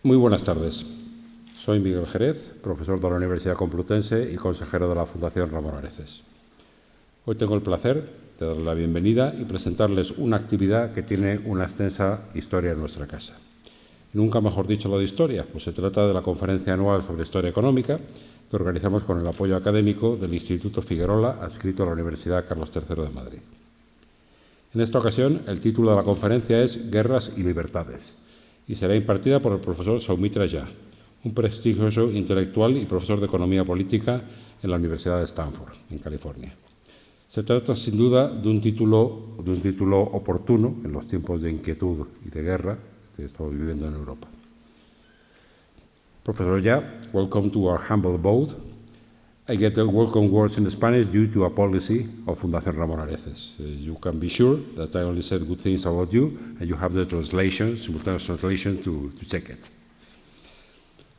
Muy buenas tardes. Soy Miguel Jerez, profesor de la Universidad Complutense y consejero de la Fundación Ramón Areces. Hoy tengo el placer de darles la bienvenida y presentarles una actividad que tiene una extensa historia en nuestra casa. Nunca mejor dicho lo de historia, pues se trata de la conferencia anual sobre historia económica que organizamos con el apoyo académico del Instituto Figuerola, adscrito a la Universidad Carlos III de Madrid. En esta ocasión, el título de la conferencia es Guerras y Libertades y será impartida por el profesor Soumitra Jha, un prestigioso intelectual y profesor de Economía Política en la Universidad de Stanford, en California. Se trata, sin duda, de un título oportuno en los tiempos de inquietud y de guerra que estamos viviendo en Europa. Professor Jha, welcome to our humble abode. I get the welcome words in Spanish due to a policy of Fundación Ramón Areces. You can be sure that I only said good things about you, and you have the translation, simultaneous translation, to check it.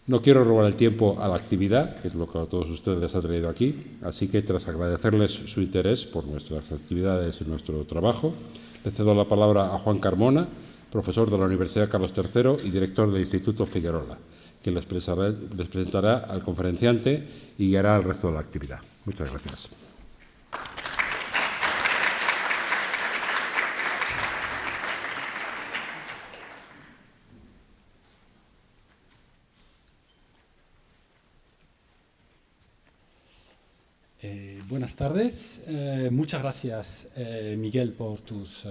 No quiero robar el tiempo a la actividad, que es lo que a todos ustedes les ha traído aquí, así que tras agradecerles su interés por nuestras actividades y nuestro trabajo, le cedo la palabra a Juan Carmona, profesor de la Universidad Carlos III y director del Instituto Figuerola, quien les presentará al conferenciante y guiará el resto de la actividad. Muchas gracias. Buenas tardes. Muchas gracias, Miguel, por tus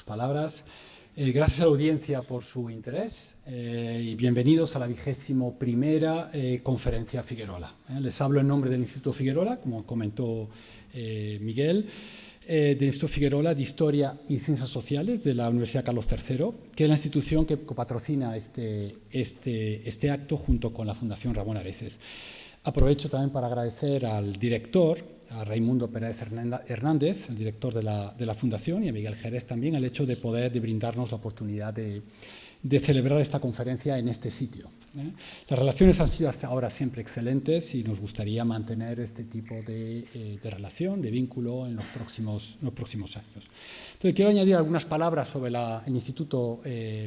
palabras. Gracias a la audiencia por su interés y bienvenidos a la 21ª Conferencia Figuerola. Les hablo en nombre del Instituto Figuerola, como comentó Miguel, del Instituto Figuerola de Historia y Ciencias Sociales de la Universidad Carlos III, que es la institución que patrocina este acto junto con la Fundación Ramón Areces. Aprovecho también para agradecer al director, a Raimundo Pérez Hernández, el director de la Fundación, y a Miguel Jerez también, el hecho de brindarnos la oportunidad de celebrar esta conferencia en este sitio. Las relaciones han sido hasta ahora siempre excelentes y nos gustaría mantener este tipo de relación, de vínculo en los próximos años. Entonces, quiero añadir algunas palabras sobre el Instituto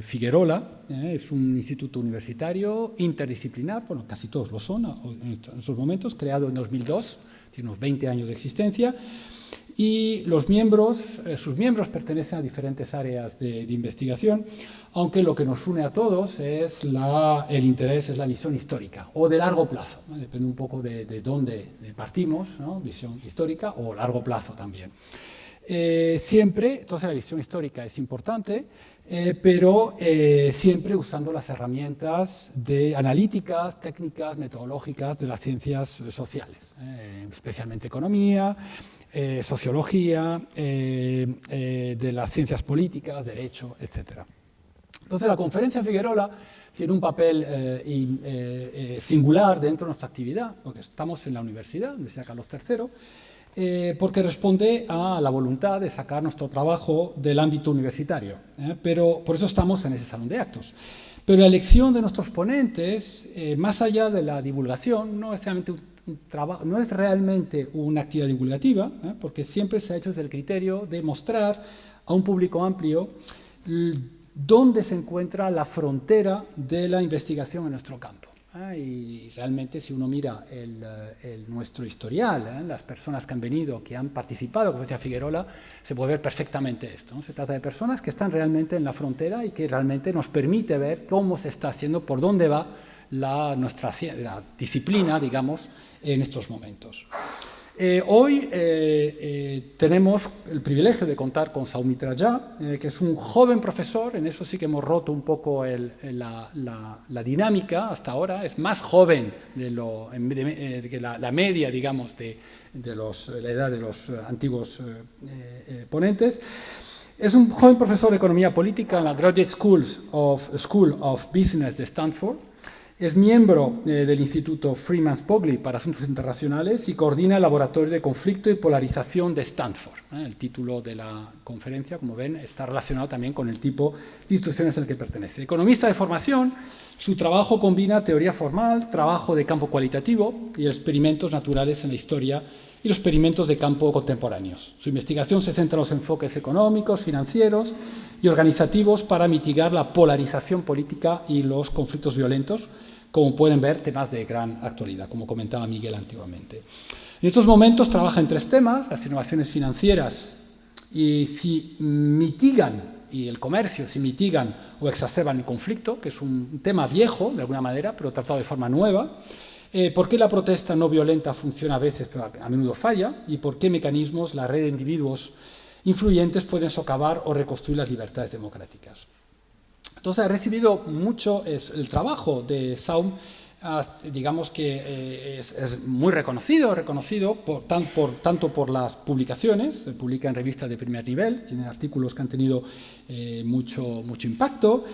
Figuerola. Es un instituto universitario interdisciplinar, bueno, casi todos lo son en estos momentos, creado en 2002, tiene unos 20 años de existencia, y sus miembros pertenecen a diferentes áreas de investigación, aunque lo que nos une a todos es el interés, es la visión histórica, o de largo plazo, ¿no? Depende un poco de dónde partimos, ¿no? Visión histórica o largo plazo también. Entonces la visión histórica es importante, pero siempre usando las herramientas analíticas, técnicas, metodológicas de las ciencias sociales, especialmente economía, sociología, de las ciencias políticas, derecho, etc. Entonces la Conferencia Figuerola tiene un papel singular dentro de nuestra actividad, porque estamos en la Universidad Carlos III, porque responde a la voluntad de sacar nuestro trabajo del ámbito universitario, pero por eso estamos en ese salón de actos. Pero la elección de nuestros ponentes, más allá de la divulgación, no es realmente una actividad divulgativa, porque siempre se ha hecho desde el criterio de mostrar a un público amplio dónde se encuentra la frontera de la investigación en nuestro campo. Y realmente, si uno mira nuestro historial, las personas que han venido, que han participado en la Conferencia Figuerola, se puede ver perfectamente esto, ¿no? Se trata de personas que están realmente en la frontera y que realmente nos permite ver cómo se está haciendo, por dónde va la disciplina, digamos, en estos momentos. Hoy tenemos el privilegio de contar con Soumitra Jha, que es un joven profesor. En eso sí que hemos roto un poco la dinámica hasta ahora. Es más joven que la media, digamos, de la edad de los antiguos ponentes. Es un joven profesor de Economía Política en la Graduate School of Business de Stanford. Es miembro del Instituto Freeman Spogli para Asuntos Internacionales y coordina el Laboratorio de Conflicto y Polarización de Stanford. El título de la conferencia, como ven, está relacionado también con el tipo de instituciones al que pertenece. Economista de formación, su trabajo combina teoría formal, trabajo de campo cualitativo y experimentos naturales en la historia y los experimentos de campo contemporáneos. Su investigación se centra en los enfoques económicos, financieros y organizativos para mitigar la polarización política y los conflictos violentos, como pueden ver, temas de gran actualidad, como comentaba Miguel antiguamente. En estos momentos trabaja en 3 temas: las innovaciones financieras y si mitigan, y el comercio, si mitigan o exacerban el conflicto, que es un tema viejo de alguna manera, pero tratado de forma nueva. ¿Por qué la protesta no violenta funciona a veces, pero a menudo falla? ¿Y por qué mecanismos la red de individuos influyentes pueden socavar o reconstruir las libertades democráticas? Entonces, ha recibido mucho el trabajo de Saum, digamos que es muy reconocido tanto por las publicaciones, se publica en revistas de primer nivel, tiene artículos que han tenido mucho impacto,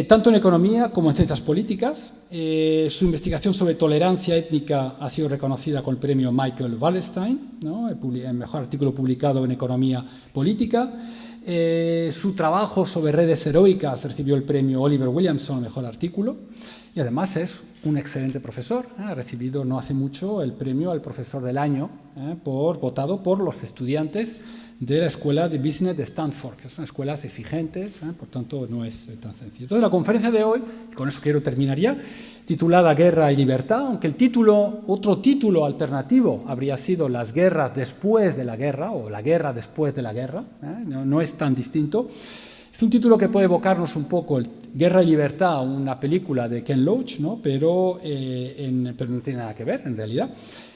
tanto en economía como en ciencias políticas. Su investigación sobre tolerancia étnica ha sido reconocida con el premio Michael Wallerstein, ¿no? El mejor artículo publicado en economía política. Su trabajo sobre redes heroicas recibió el premio Oliver Williamson, mejor artículo, y además es un excelente profesor. Ha recibido no hace mucho el premio al profesor del año, votado por los estudiantes de la Escuela de Business de Stanford, que son escuelas exigentes, por tanto no es tan sencillo. Entonces, la conferencia de hoy, y con eso quiero terminar ya, titulada Guerra y Libertad, aunque otro título alternativo habría sido Las guerras después de la guerra, o La guerra después de la guerra, no es tan distinto. Es un título que puede evocarnos un poco Guerra y Libertad, una película de Ken Loach, ¿no? pero no tiene nada que ver en realidad.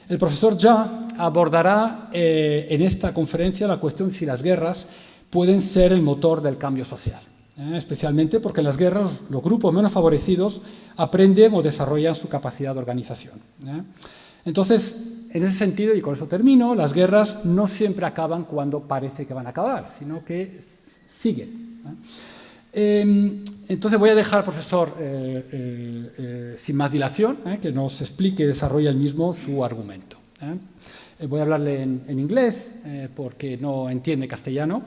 El profesor Jha abordará en esta conferencia la cuestión si las guerras pueden ser el motor del cambio social, especialmente porque en las guerras los grupos menos favorecidos aprenden o desarrollan su capacidad de organización. Entonces, en ese sentido, y con eso termino, las guerras no siempre acaban cuando parece que van a acabar, sino que siguen. Entonces voy a dejar al profesor sin más dilación, que nos explique y desarrolle él mismo su argumento. Voy a hablarle en inglés porque no entiende castellano.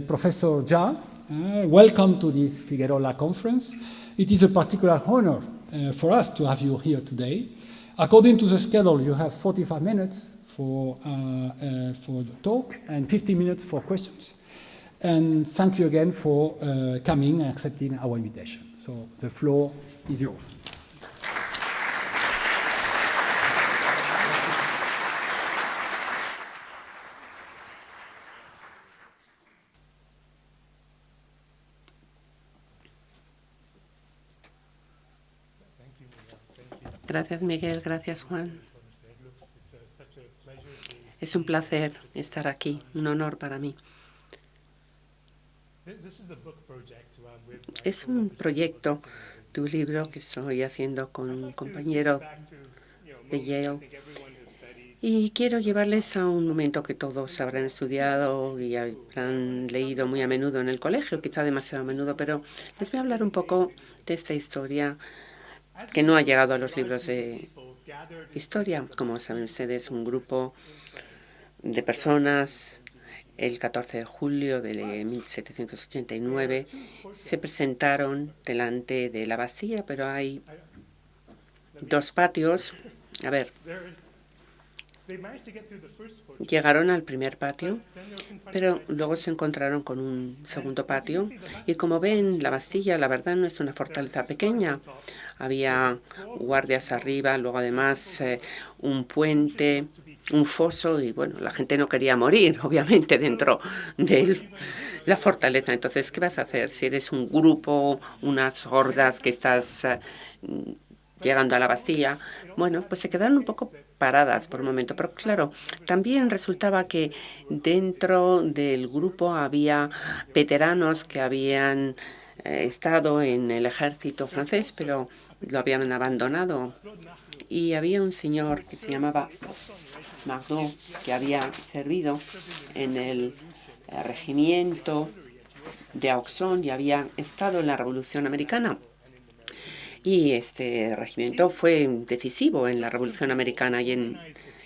Professor Jha, welcome to this Figueroa conference. It is a particular honor for us to have you here today. According to the schedule, you have 45 minutes for the talk and 50 minutes for questions. And thank you again for coming and accepting our invitation. So the floor is yours. Gracias, Miguel. Gracias, Juan. Es un placer estar aquí, un honor para mí. Es un proyecto de un libro que estoy haciendo con un compañero de Yale y quiero llevarles a un momento que todos habrán estudiado y habrán leído muy a menudo en el colegio, quizá demasiado a menudo, pero les voy a hablar un poco de esta historia que no ha llegado a los libros de historia. Como saben ustedes, un grupo de personas el 14 de julio de 1789 se presentaron delante de la Bastilla, pero hay 2 patios. A ver, llegaron al primer patio, pero luego se encontraron con un segundo patio. Y como ven, la Bastilla, la verdad, no es una fortaleza pequeña. Había guardias arriba, luego además un puente, un foso, y bueno, la gente no quería morir, obviamente, dentro de la fortaleza. Entonces, ¿qué vas a hacer si eres un grupo, unas hordas que estás llegando a la Bastilla? Bueno, pues se quedaron un poco paradas por un momento, pero claro, también resultaba que dentro del grupo había veteranos que habían estado en el ejército francés, pero lo habían abandonado. Y había un señor que se llamaba Mardeau, que había servido en el regimiento de Auxonne y había estado en la Revolución Americana. Y este regimiento fue decisivo en la Revolución Americana y en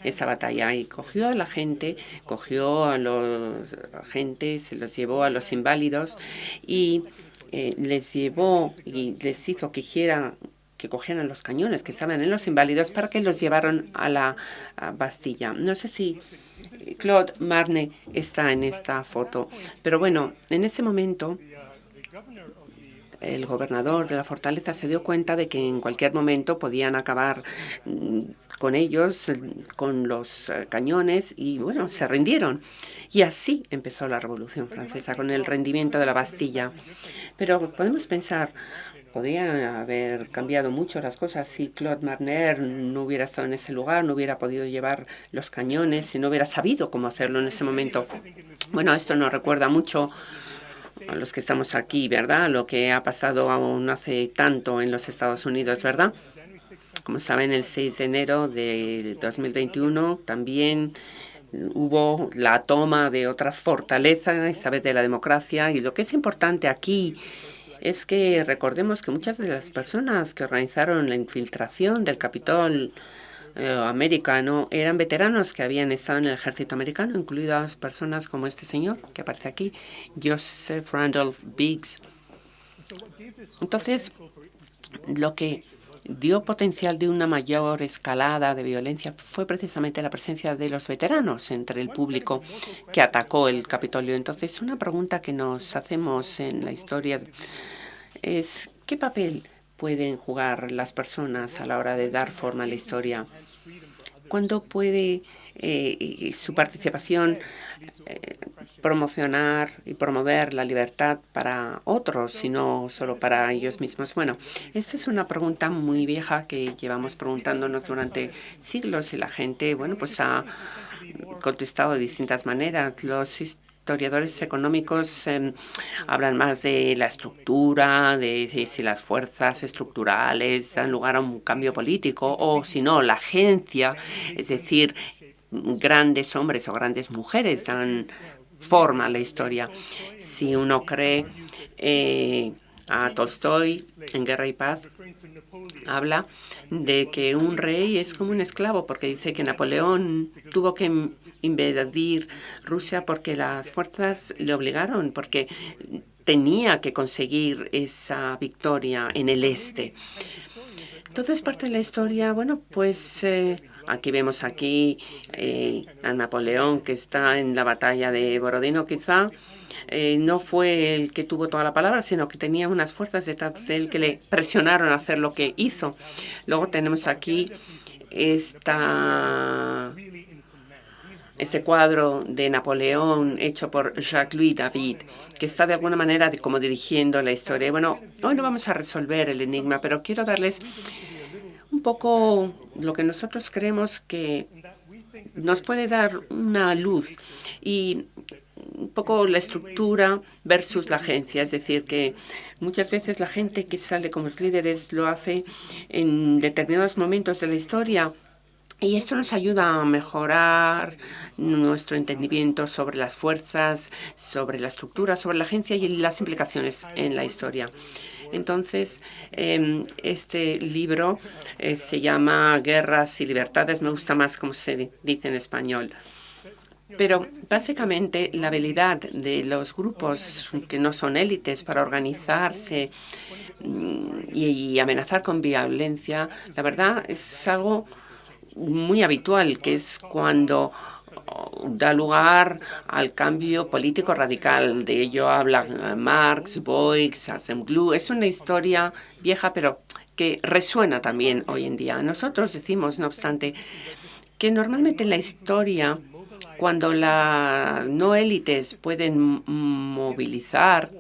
esa batalla. Y cogió a la gente, cogió a los agentes, se los llevó a los inválidos y les llevó y les hizo que cogieran los cañones que estaban en los inválidos para que los llevaran a la Bastilla. No sé si Claude Marne está en esta foto, pero bueno, en ese momento el gobernador de la fortaleza se dio cuenta de que en cualquier momento podían acabar con ellos, con los cañones, y bueno, se rindieron. Y así empezó la Revolución Francesa, con el rendimiento de la Bastilla. Pero podemos pensar, podrían haber cambiado mucho las cosas si Claude Marner no hubiera estado en ese lugar, no hubiera podido llevar los cañones, si no hubiera sabido cómo hacerlo en ese momento. Bueno, esto nos recuerda mucho a los que estamos aquí, ¿verdad? Lo que ha pasado aún no hace tanto en los Estados Unidos, ¿verdad? Como saben, el 6 de enero de 2021 también hubo la toma de otra fortaleza, esta vez de la democracia. Y lo que es importante aquí es que recordemos que muchas de las personas que organizaron la infiltración del Capitol americano eran veteranos que habían estado en el ejército americano, incluidas personas como este señor que aparece aquí, Joseph Randolph Biggs. Entonces, lo que dio potencial de una mayor escalada de violencia fue precisamente la presencia de los veteranos entre el público que atacó el Capitolio. Entonces, una pregunta que nos hacemos en la historia es ¿qué papel pueden jugar las personas a la hora de dar forma a la historia? ¿Cuándo puede su participación promocionar y promover la libertad para otros y no solo para ellos mismos? Bueno, esto es una pregunta muy vieja que llevamos preguntándonos durante siglos y la gente, bueno, pues ha contestado de distintas maneras. Los historiadores económicos hablan más de la estructura, de si las fuerzas estructurales dan lugar a un cambio político o, si no, la agencia, es decir, grandes hombres o grandes mujeres dan forma a la historia. Si uno cree a Tolstoy en Guerra y Paz, habla de que un rey es como un esclavo, porque dice que Napoleón tuvo que invadir Rusia porque las fuerzas le obligaron, porque tenía que conseguir esa victoria en el este. Entonces, parte de la historia, bueno, pues aquí vemos a Napoleón, que está en la batalla de Borodino, quizá. No fue el que tuvo toda la palabra, sino que tenía unas fuerzas detrás de él que le presionaron a hacer lo que hizo. Luego tenemos aquí este cuadro de Napoleón hecho por Jacques-Louis David, que está de alguna manera como dirigiendo la historia. Bueno, hoy no vamos a resolver el enigma, pero quiero darles un poco lo que nosotros creemos que nos puede dar una luz y un poco la estructura versus la agencia. Es decir, que muchas veces la gente que sale como líderes lo hace en determinados momentos de la historia. Y esto nos ayuda a mejorar nuestro entendimiento sobre las fuerzas, sobre la estructura, sobre la agencia y las implicaciones en la historia. Entonces, este libro se llama Guerras y Libertades. Me gusta más cómo se dice en español. Pero básicamente la habilidad de los grupos que no son élites para organizarse y amenazar con violencia, la verdad es algo muy habitual, que es cuando da lugar al cambio político radical. De ello hablan Marx, Boix, Assemblou. Es una historia vieja, pero que resuena también hoy en día. Nosotros decimos, no obstante, que normalmente en la historia, cuando las no élites pueden movilizar,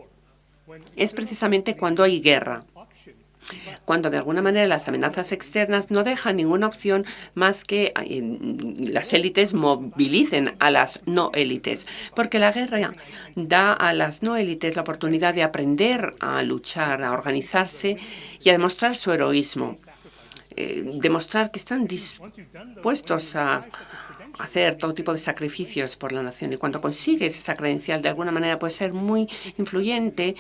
es precisamente cuando hay guerra. Cuando de alguna manera las amenazas externas no dejan ninguna opción más que las élites movilicen a las no élites, porque la guerra da a las no élites la oportunidad de aprender a luchar, a organizarse y a demostrar su heroísmo, demostrar que están dispuestos a hacer todo tipo de sacrificios por la nación. Y cuando consigues esa credencial, de alguna manera puede ser muy influyente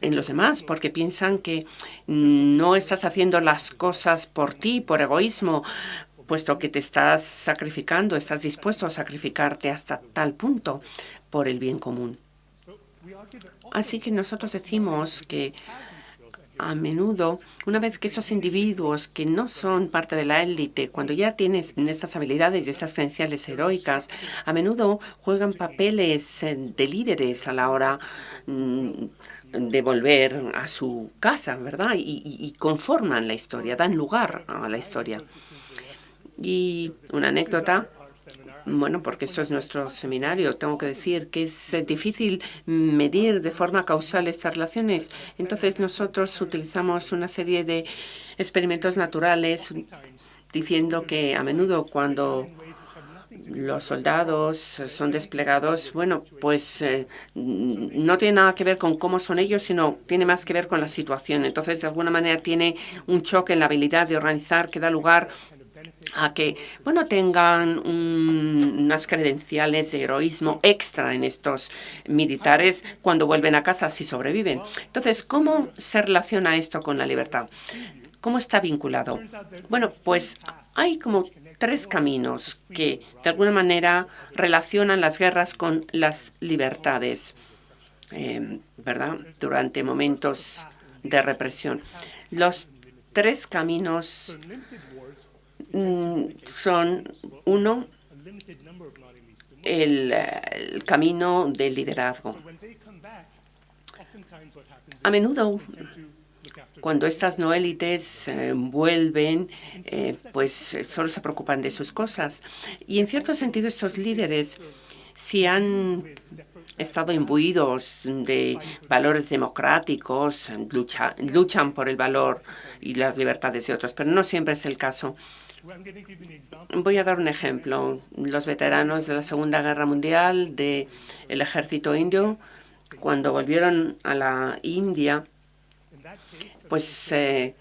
en los demás, porque piensan que no estás haciendo las cosas por ti, por egoísmo, puesto que te estás sacrificando, estás dispuesto a sacrificarte hasta tal punto por el bien común. Así que nosotros decimos que a menudo, una vez que esos individuos que no son parte de la élite, cuando ya tienes estas habilidades y estas credenciales heroicas, a menudo juegan papeles de líderes a la hora de volver a su casa, ¿verdad? Y conforman la historia, dan lugar a la historia. Y una anécdota, bueno, porque esto es nuestro seminario, tengo que decir que es difícil medir de forma causal estas relaciones. Entonces nosotros utilizamos una serie de experimentos naturales diciendo que a menudo cuando los soldados son desplegados, bueno, pues no tiene nada que ver con cómo son ellos, sino tiene más que ver con la situación. Entonces, de alguna manera tiene un choque en la habilidad de organizar que da lugar a que, bueno, tengan unas credenciales de heroísmo extra en estos militares cuando vuelven a casa si sobreviven. Entonces, ¿cómo se relaciona esto con la libertad? ¿Cómo está vinculado? Bueno, pues hay como 3 caminos que de alguna manera relacionan las guerras con las libertades, ¿verdad? Durante momentos de represión. Los 3 caminos son, uno, el camino del liderazgo. A menudo, cuando estas no élites vuelven, pues solo se preocupan de sus cosas. Y en cierto sentido, estos líderes, si han estado imbuidos de valores democráticos, luchan por el valor y las libertades de otros, pero no siempre es el caso. Voy a dar un ejemplo. Los veteranos de la Segunda Guerra Mundial del ejército indio, cuando volvieron a la India, pues se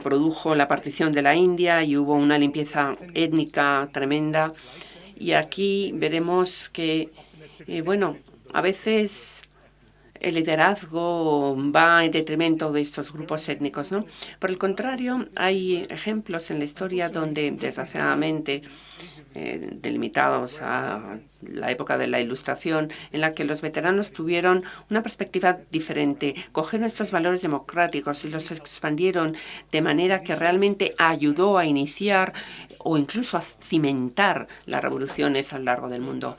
produjo la partición de la India y hubo una limpieza étnica tremenda. Y aquí veremos que, bueno, a veces el liderazgo va en detrimento de estos grupos étnicos, ¿no? Por el contrario, hay ejemplos en la historia donde, desgraciadamente, delimitados a la época de la Ilustración, en la que los veteranos tuvieron una perspectiva diferente, cogieron estos valores democráticos y los expandieron de manera que realmente ayudó a iniciar o incluso a cimentar las revoluciones a lo largo del mundo.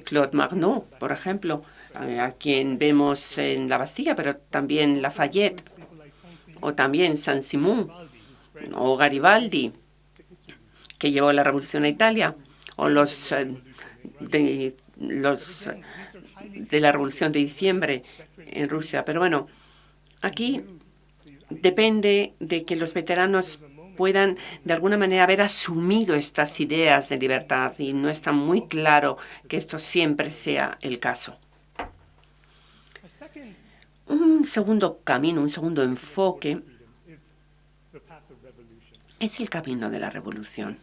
Claude Magnon, por ejemplo, a quien vemos en la Bastilla, pero también Lafayette, o también Saint-Simon, o Garibaldi, que llevó la revolución a Italia, o los de la revolución de diciembre en Rusia. Pero bueno, aquí depende de que los veteranos puedan de alguna manera haber asumido estas ideas de libertad, y no está muy claro que esto siempre sea el caso. Un segundo camino, un segundo enfoque es el camino de la revolución.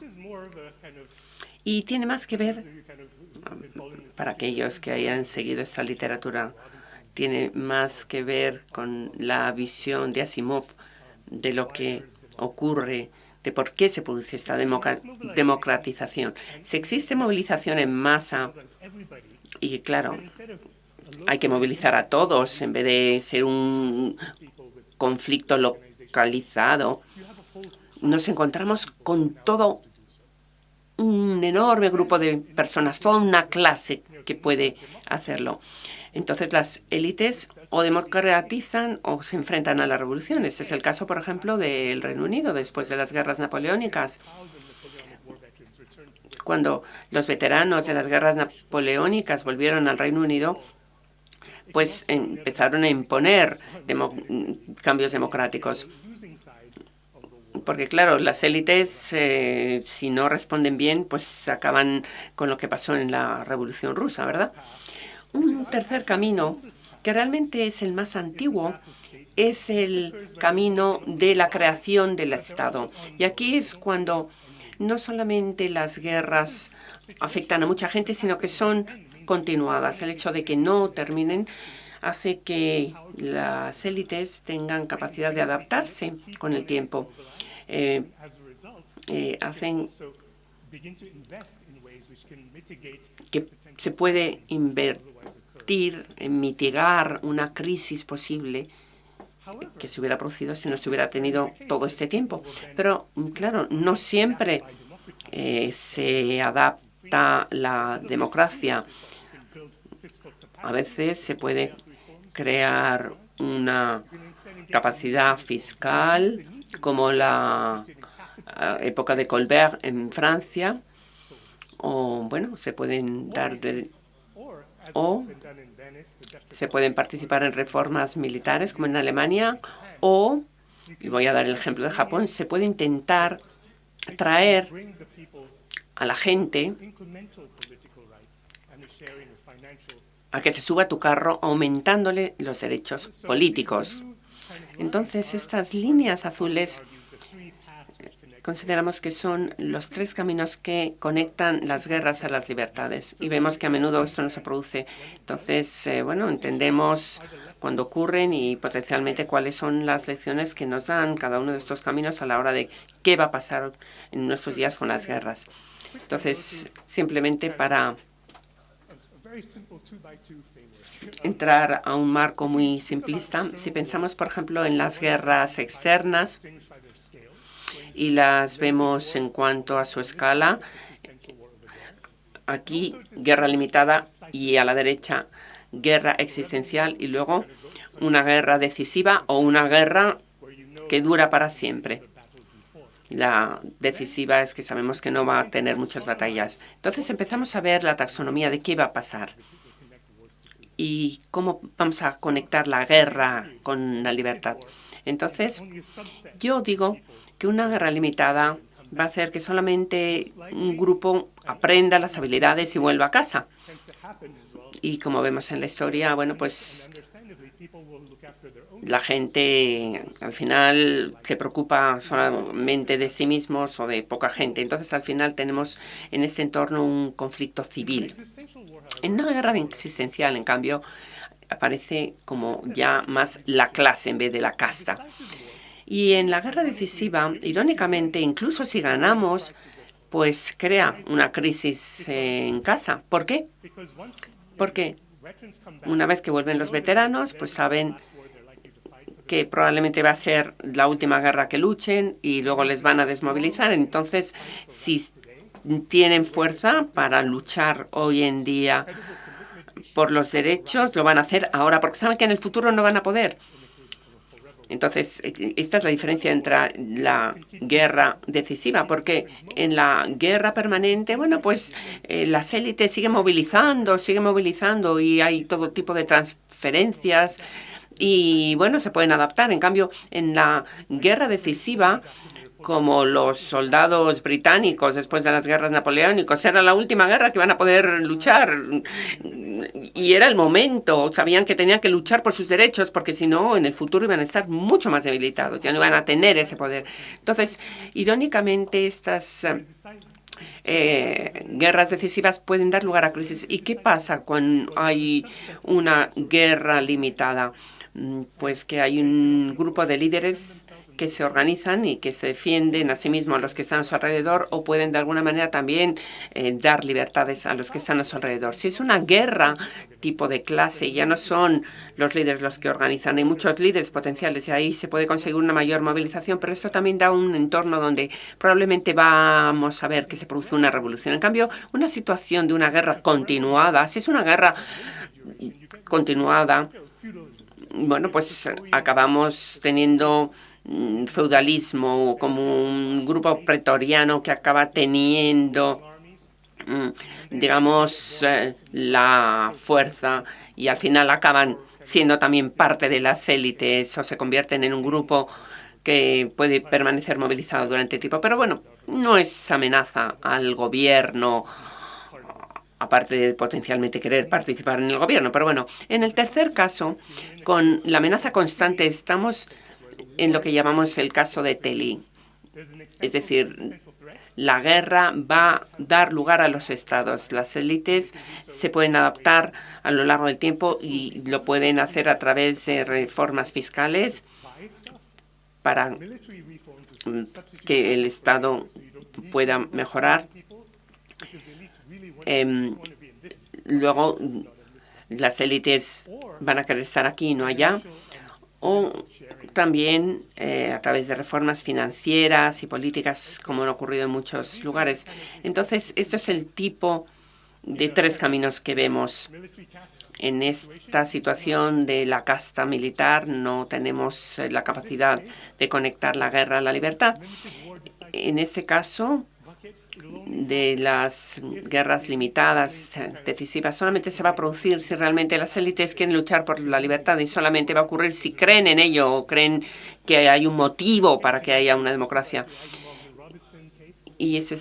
Y tiene más que ver, para aquellos que hayan seguido esta literatura, tiene más que ver con la visión de Asimov de lo que ocurre, de por qué se produce esta democratización. Si existe movilización en masa, y claro, hay que movilizar a todos en vez de ser un conflicto localizado, nos encontramos con todo un enorme grupo de personas, toda una clase que puede hacerlo. Entonces las élites o democratizan o se enfrentan a la revolución. Este es el caso, por ejemplo, del Reino Unido después de las guerras napoleónicas. Cuando los veteranos de las guerras napoleónicas volvieron al Reino Unido, pues empezaron a imponer cambios democráticos. Porque, claro, las élites, si no responden bien, pues acaban con lo que pasó en la Revolución Rusa, ¿verdad? Un tercer camino, que realmente es el más antiguo, es el camino de la creación del Estado. Y aquí es cuando no solamente las guerras afectan a mucha gente, sino que son continuadas. El hecho de que no terminen hace que las élites tengan capacidad de adaptarse con el tiempo. Hacen que se puede invertir en mitigar una crisis posible que se hubiera producido si no se hubiera tenido todo este tiempo. Pero, claro, no siempre se adapta la democracia. A veces se puede crear una capacidad fiscal como la época de Colbert en Francia, o bueno, se pueden participar en reformas militares como en Alemania, o, y voy a dar el ejemplo de Japón, se puede intentar traer a la gente a que se suba a tu carro aumentándole los derechos políticos. Entonces, estas líneas azules consideramos que son los 3 caminos que conectan las guerras a las libertades, y vemos que a menudo esto no se produce. Entonces, bueno, entendemos cuándo ocurren y potencialmente cuáles son las lecciones que nos dan cada uno de estos caminos a la hora de qué va a pasar en nuestros días con las guerras. Entonces, simplemente para entrar a un marco muy simplista, si pensamos, por ejemplo, en las guerras externas y las vemos en cuanto a su escala, aquí guerra limitada y a la derecha guerra existencial, y luego una guerra decisiva o una guerra que dura para siempre. La decisiva es que sabemos que no va a tener muchas batallas. Entonces empezamos a ver la taxonomía de qué va a pasar y cómo vamos a conectar la guerra con la libertad. Entonces, yo digo que una guerra limitada va a hacer que solamente un grupo aprenda las habilidades y vuelva a casa. Y como vemos en la historia, bueno, pues la gente al final se preocupa solamente de sí mismos o de poca gente. Entonces, al final tenemos en este entorno un conflicto civil. En una guerra existencial, en cambio, aparece como ya más la clase en vez de la casta. Y en la guerra decisiva, irónicamente, incluso si ganamos, pues crea una crisis en casa. ¿Por qué? Porque una vez que vuelven los veteranos, pues saben que probablemente va a ser la última guerra que luchen y luego les van a desmovilizar. Entonces, si tienen fuerza para luchar hoy en día por los derechos, lo van a hacer ahora, porque saben que en el futuro no van a poder. Entonces, esta es la diferencia entre la guerra decisiva, porque en la guerra permanente, bueno, pues las élites siguen movilizando y hay todo tipo de transferencias y, bueno, se pueden adaptar. En cambio, en la guerra decisiva, como los soldados británicos después de las guerras napoleónicas, era la última guerra que van a poder luchar y era el momento, sabían que tenían que luchar por sus derechos porque si no en el futuro iban a estar mucho más debilitados, ya no iban a tener ese poder. Entonces, irónicamente, estas guerras decisivas pueden dar lugar a crisis. ¿Y qué pasa cuando hay una guerra limitada? Pues que hay un grupo de líderes que se organizan y que se defienden a sí mismos a los que están a su alrededor, o pueden de alguna manera también dar libertades a los que están a su alrededor. Si es una guerra tipo de clase, ya no son los líderes los que organizan, hay muchos líderes potenciales y ahí se puede conseguir una mayor movilización, pero esto también da un entorno donde probablemente vamos a ver que se produce una revolución. En cambio, una situación de una guerra continuada, si es una guerra continuada, bueno, pues acabamos teniendo feudalismo, como un grupo pretoriano que acaba teniendo, digamos, la fuerza y al final acaban siendo también parte de las élites o se convierten en un grupo que puede permanecer movilizado durante tiempo. Pero bueno, no es amenaza al gobierno, aparte de potencialmente querer participar en el gobierno. Pero bueno, en el tercer caso, con la amenaza constante, estamos en lo que llamamos el caso de Telly. Es decir, la guerra va a dar lugar a los estados. Las élites se pueden adaptar a lo largo del tiempo y lo pueden hacer a través de reformas fiscales para que el Estado pueda mejorar. Luego, las élites van a querer estar aquí y no allá. O también a través de reformas financieras y políticas, como han ocurrido en muchos lugares. Entonces, esto es el tipo de 3 caminos que vemos. En esta situación de la casta militar no tenemos la capacidad de conectar la guerra a la libertad. En este caso, de las guerras limitadas, decisivas, solamente se va a producir si realmente las élites quieren luchar por la libertad, y solamente va a ocurrir si creen en ello o creen que hay un motivo para que haya una democracia. Y ese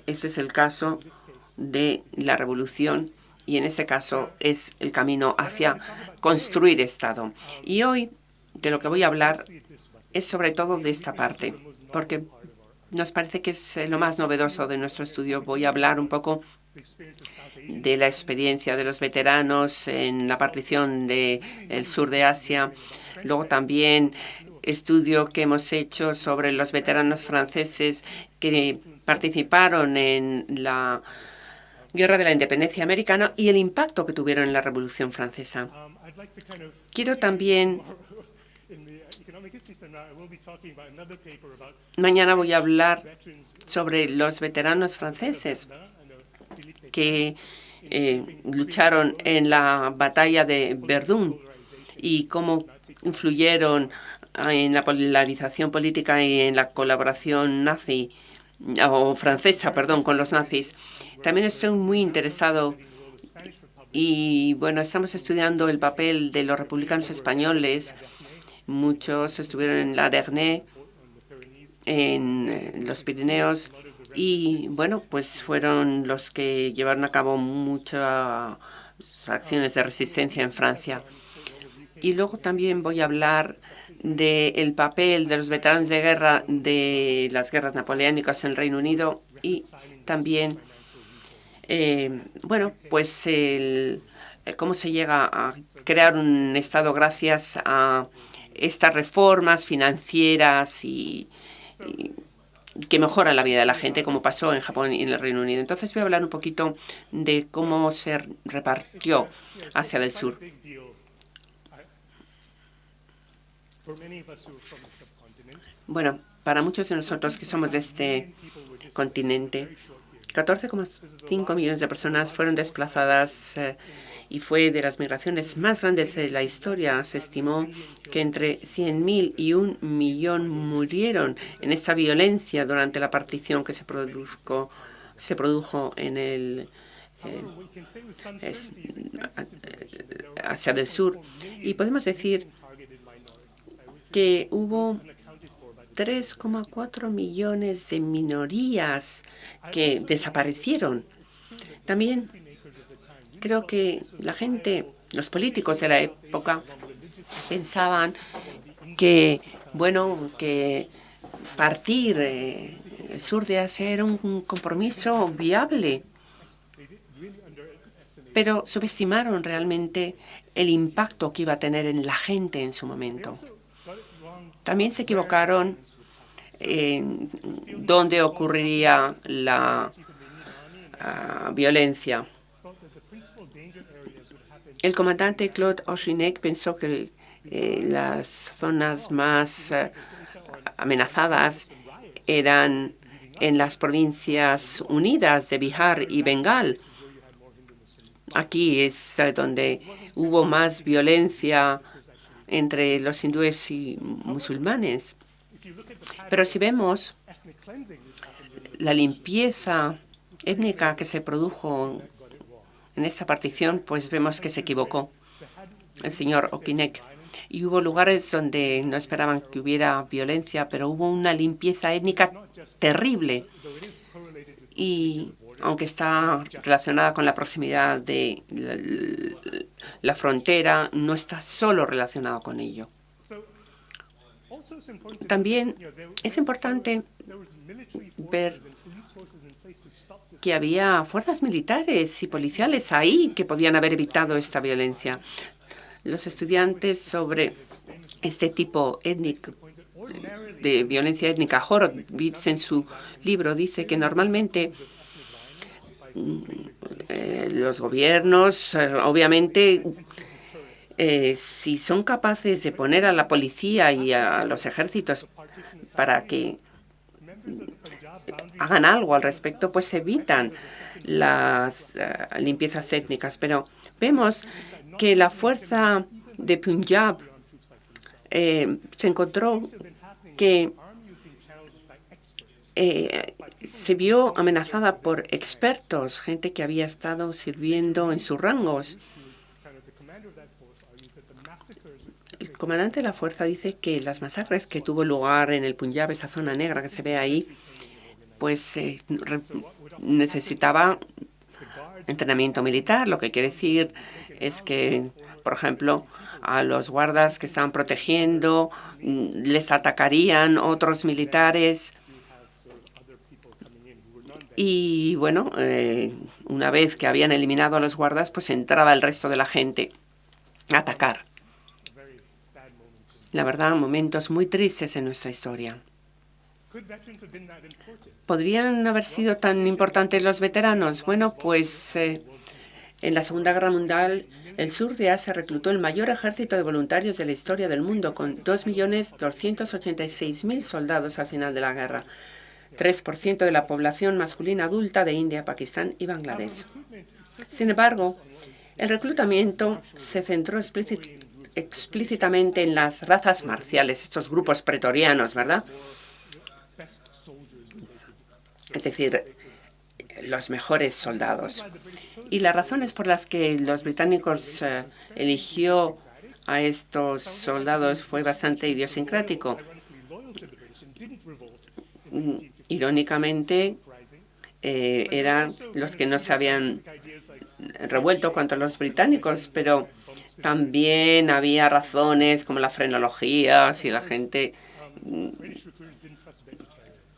es el caso de la revolución, y en este caso es el camino hacia construir Estado. Y hoy de lo que voy a hablar es sobre todo de esta parte, porque nos parece que es lo más novedoso de nuestro estudio. Voy a hablar un poco de la experiencia de los veteranos en la partición del sur de Asia. Luego también estudio que hemos hecho sobre los veteranos franceses que participaron en la Guerra de la Independencia Americana y el impacto que tuvieron en la Revolución Francesa. Quiero también... Mañana voy a hablar sobre los veteranos franceses que lucharon en la batalla de Verdún y cómo influyeron en la polarización política y en la colaboración nazi o francesa, perdón, con los nazis. También estoy muy interesado y, bueno, estamos estudiando el papel de los republicanos españoles. Muchos estuvieron en la Dernay, en los Pirineos, y, bueno, pues fueron los que llevaron a cabo muchas acciones de resistencia en Francia. Y luego también voy a hablar del papel de los veteranos de guerra de las guerras napoleónicas en el Reino Unido y también, bueno, pues cómo se llega a crear un Estado gracias a estas reformas financieras y que mejoran la vida de la gente, como pasó en Japón y en el Reino Unido. Entonces voy a hablar un poquito de cómo se repartió Asia del Sur. Bueno, para muchos de nosotros que somos de este continente, 14,5 millones de personas fueron desplazadas y fue de las migraciones más grandes de la historia. Se estimó que entre 100.000 y 1 millón murieron en esta violencia durante la partición que se produjo en el Asia del Sur. Y podemos decir que hubo 3,4 millones de minorías que desaparecieron. También creo que la gente, los políticos de la época, pensaban que, bueno, que partir el sur de Asia era un compromiso viable, pero subestimaron realmente el impacto que iba a tener en la gente en su momento. También se equivocaron en dónde ocurriría la violencia. El comandante Claude Auchinleck pensó que las zonas más amenazadas eran en las provincias unidas de Bihar y Bengal. Aquí es donde hubo más violencia entre los hindúes y musulmanes. Pero si vemos la limpieza étnica que se produjo en esta partición, pues vemos que se equivocó el señor Auchinleck. Y hubo lugares donde no esperaban que hubiera violencia, pero hubo una limpieza étnica terrible. Y aunque está relacionada con la proximidad de la frontera, no está solo relacionado con ello. También es importante ver que había fuerzas militares y policiales ahí que podían haber evitado esta violencia. Los estudiantes sobre este tipo étnico de violencia étnica, Horowitz en su libro dice que normalmente los gobiernos, obviamente, si son capaces de poner a la policía y a los ejércitos para que hagan algo al respecto, pues evitan las limpiezas étnicas. Pero vemos que la fuerza de Punjab se encontró que se vio amenazada por expertos, gente que había estado sirviendo en sus rangos. El comandante de la fuerza dice que las masacres que tuvo lugar en el Punjab, esa zona negra que se ve ahí, pues necesitaba entrenamiento militar, lo que quiere decir es que, por ejemplo, a los guardas que estaban protegiendo les atacarían otros militares. Y bueno, una vez que habían eliminado a los guardas, pues entraba el resto de la gente a atacar. La verdad, momentos muy tristes en nuestra historia. ¿Podrían haber sido tan importantes los veteranos? Bueno, pues en la Segunda Guerra Mundial, el sur de Asia reclutó el mayor ejército de voluntarios de la historia del mundo, con 2.286.000 soldados al final de la guerra. 3% de la población masculina adulta de India, Pakistán y Bangladesh. Sin embargo, el reclutamiento se centró explícitamente en las razas marciales, estos grupos pretorianos, ¿verdad? Es decir, los mejores soldados. Y las razones por las que los británicos eligió a estos soldados fue bastante idiosincrático. Irónicamente, eran los que no se habían revuelto contra los británicos, pero también había razones como la frenología, si la gente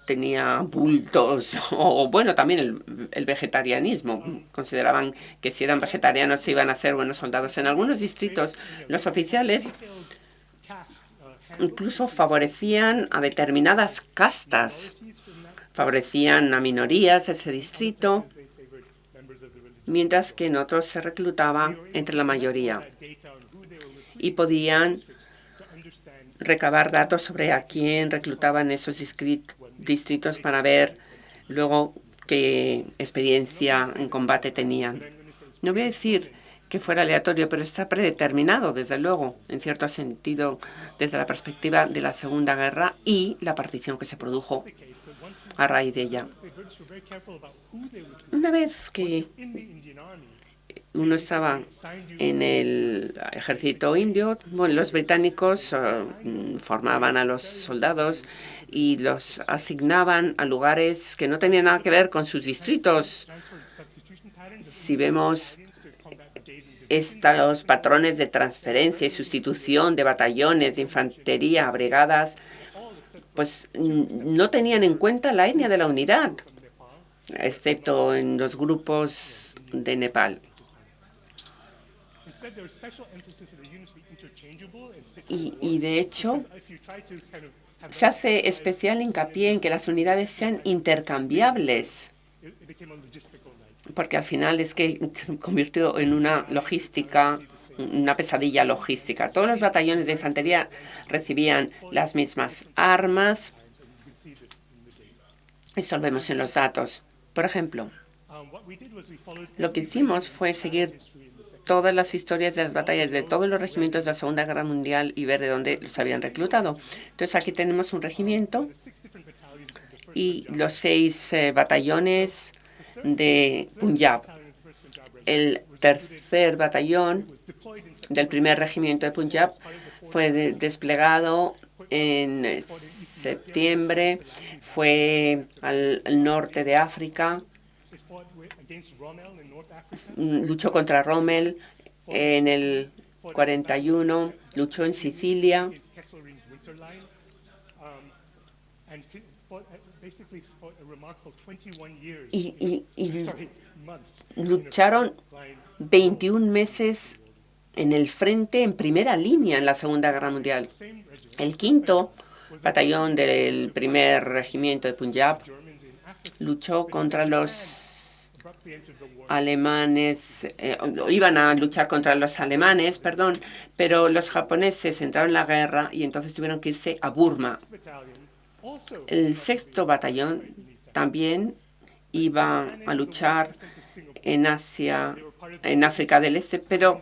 tenía bultos, o bueno, también el vegetarianismo. Consideraban que si eran vegetarianos iban a ser buenos soldados. En algunos distritos, los oficiales incluso favorecían a determinadas castas, favorecían a minorías de ese distrito, mientras que en otros se reclutaba entre la mayoría. Y podían recabar datos sobre a quién reclutaban esos distritos para ver luego qué experiencia en combate tenían. No voy a decir que fuera aleatorio, pero está predeterminado, desde luego, en cierto sentido, desde la perspectiva de la Segunda Guerra y la partición que se produjo a raíz de ella. Una vez que uno estaba en el ejército indio, bueno, los británicos formaban a los soldados y los asignaban a lugares que no tenían nada que ver con sus distritos. Si vemos estos patrones de transferencia y sustitución de batallones de infantería a brigadas, pues no tenían en cuenta la etnia de la unidad, excepto en los grupos de Nepal. Y de hecho, se hace especial hincapié en que las unidades sean intercambiables, porque al final es que se convirtió en una logística, una pesadilla logística. Todos los batallones de infantería recibían las mismas armas. Esto lo vemos en los datos. Por ejemplo, lo que hicimos fue seguir todas las historias de las batallas de todos los regimientos de la Segunda Guerra Mundial y ver de dónde los habían reclutado. Entonces aquí tenemos un regimiento y los 6 batallones de Punjab. El tercer batallón del primer regimiento de Punjab fue desplegado en septiembre, fue al norte de África, luchó contra Rommel en el 41, luchó en Sicilia y lucharon 21 meses en el frente, en primera línea en la Segunda Guerra Mundial. El quinto batallón del primer regimiento de Punjab luchó contra los alemanes, iban a luchar contra los alemanes, pero los japoneses entraron en la guerra y entonces tuvieron que irse a Burma. El sexto batallón también iba a luchar en Asia en África del Este, pero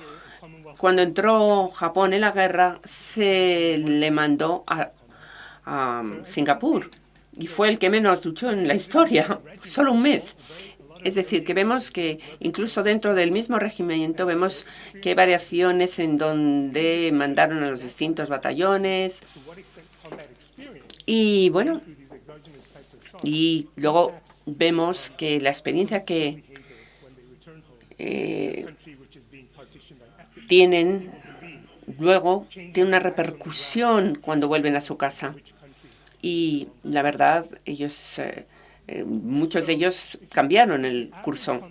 cuando entró Japón en la guerra se le mandó a Singapur y fue el que menos luchó en la historia, solo un mes. Es decir, que vemos que incluso dentro del mismo regimiento vemos que hay variaciones en donde mandaron a los distintos batallones. Y bueno, y luego vemos que la experiencia que tienen luego tiene una repercusión cuando vuelven a su casa. Y la verdad, muchos de ellos cambiaron el curso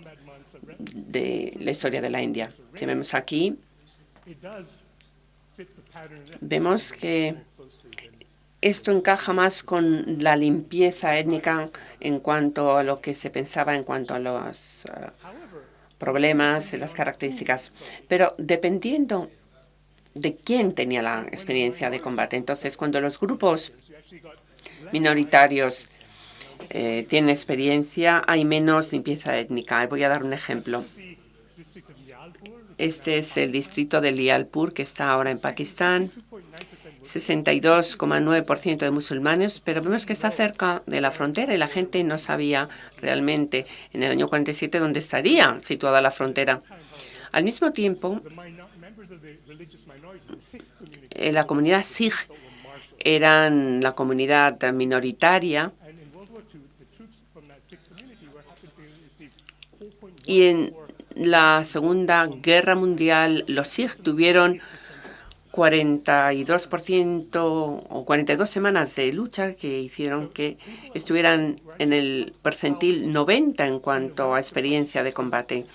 de la historia de la India. Si vemos aquí, vemos que esto encaja más con la limpieza étnica en cuanto a lo que se pensaba en cuanto a los problemas y las características. Pero dependiendo de quién tenía la experiencia de combate. Entonces, cuando los grupos minoritarios tienen experiencia, hay menos limpieza étnica. Voy a dar un ejemplo. Este es el distrito de Lialpur, que está ahora en Pakistán. 62,9% de musulmanes, pero vemos que está cerca de la frontera y la gente no sabía realmente en el año 47 dónde estaría situada la frontera. Al mismo tiempo, la comunidad Sikh eran la comunidad minoritaria y en la Segunda Guerra Mundial los Sikh tuvieron 42% o 42 semanas de lucha que hicieron que estuvieran en el percentil 90 en cuanto a experiencia de combate.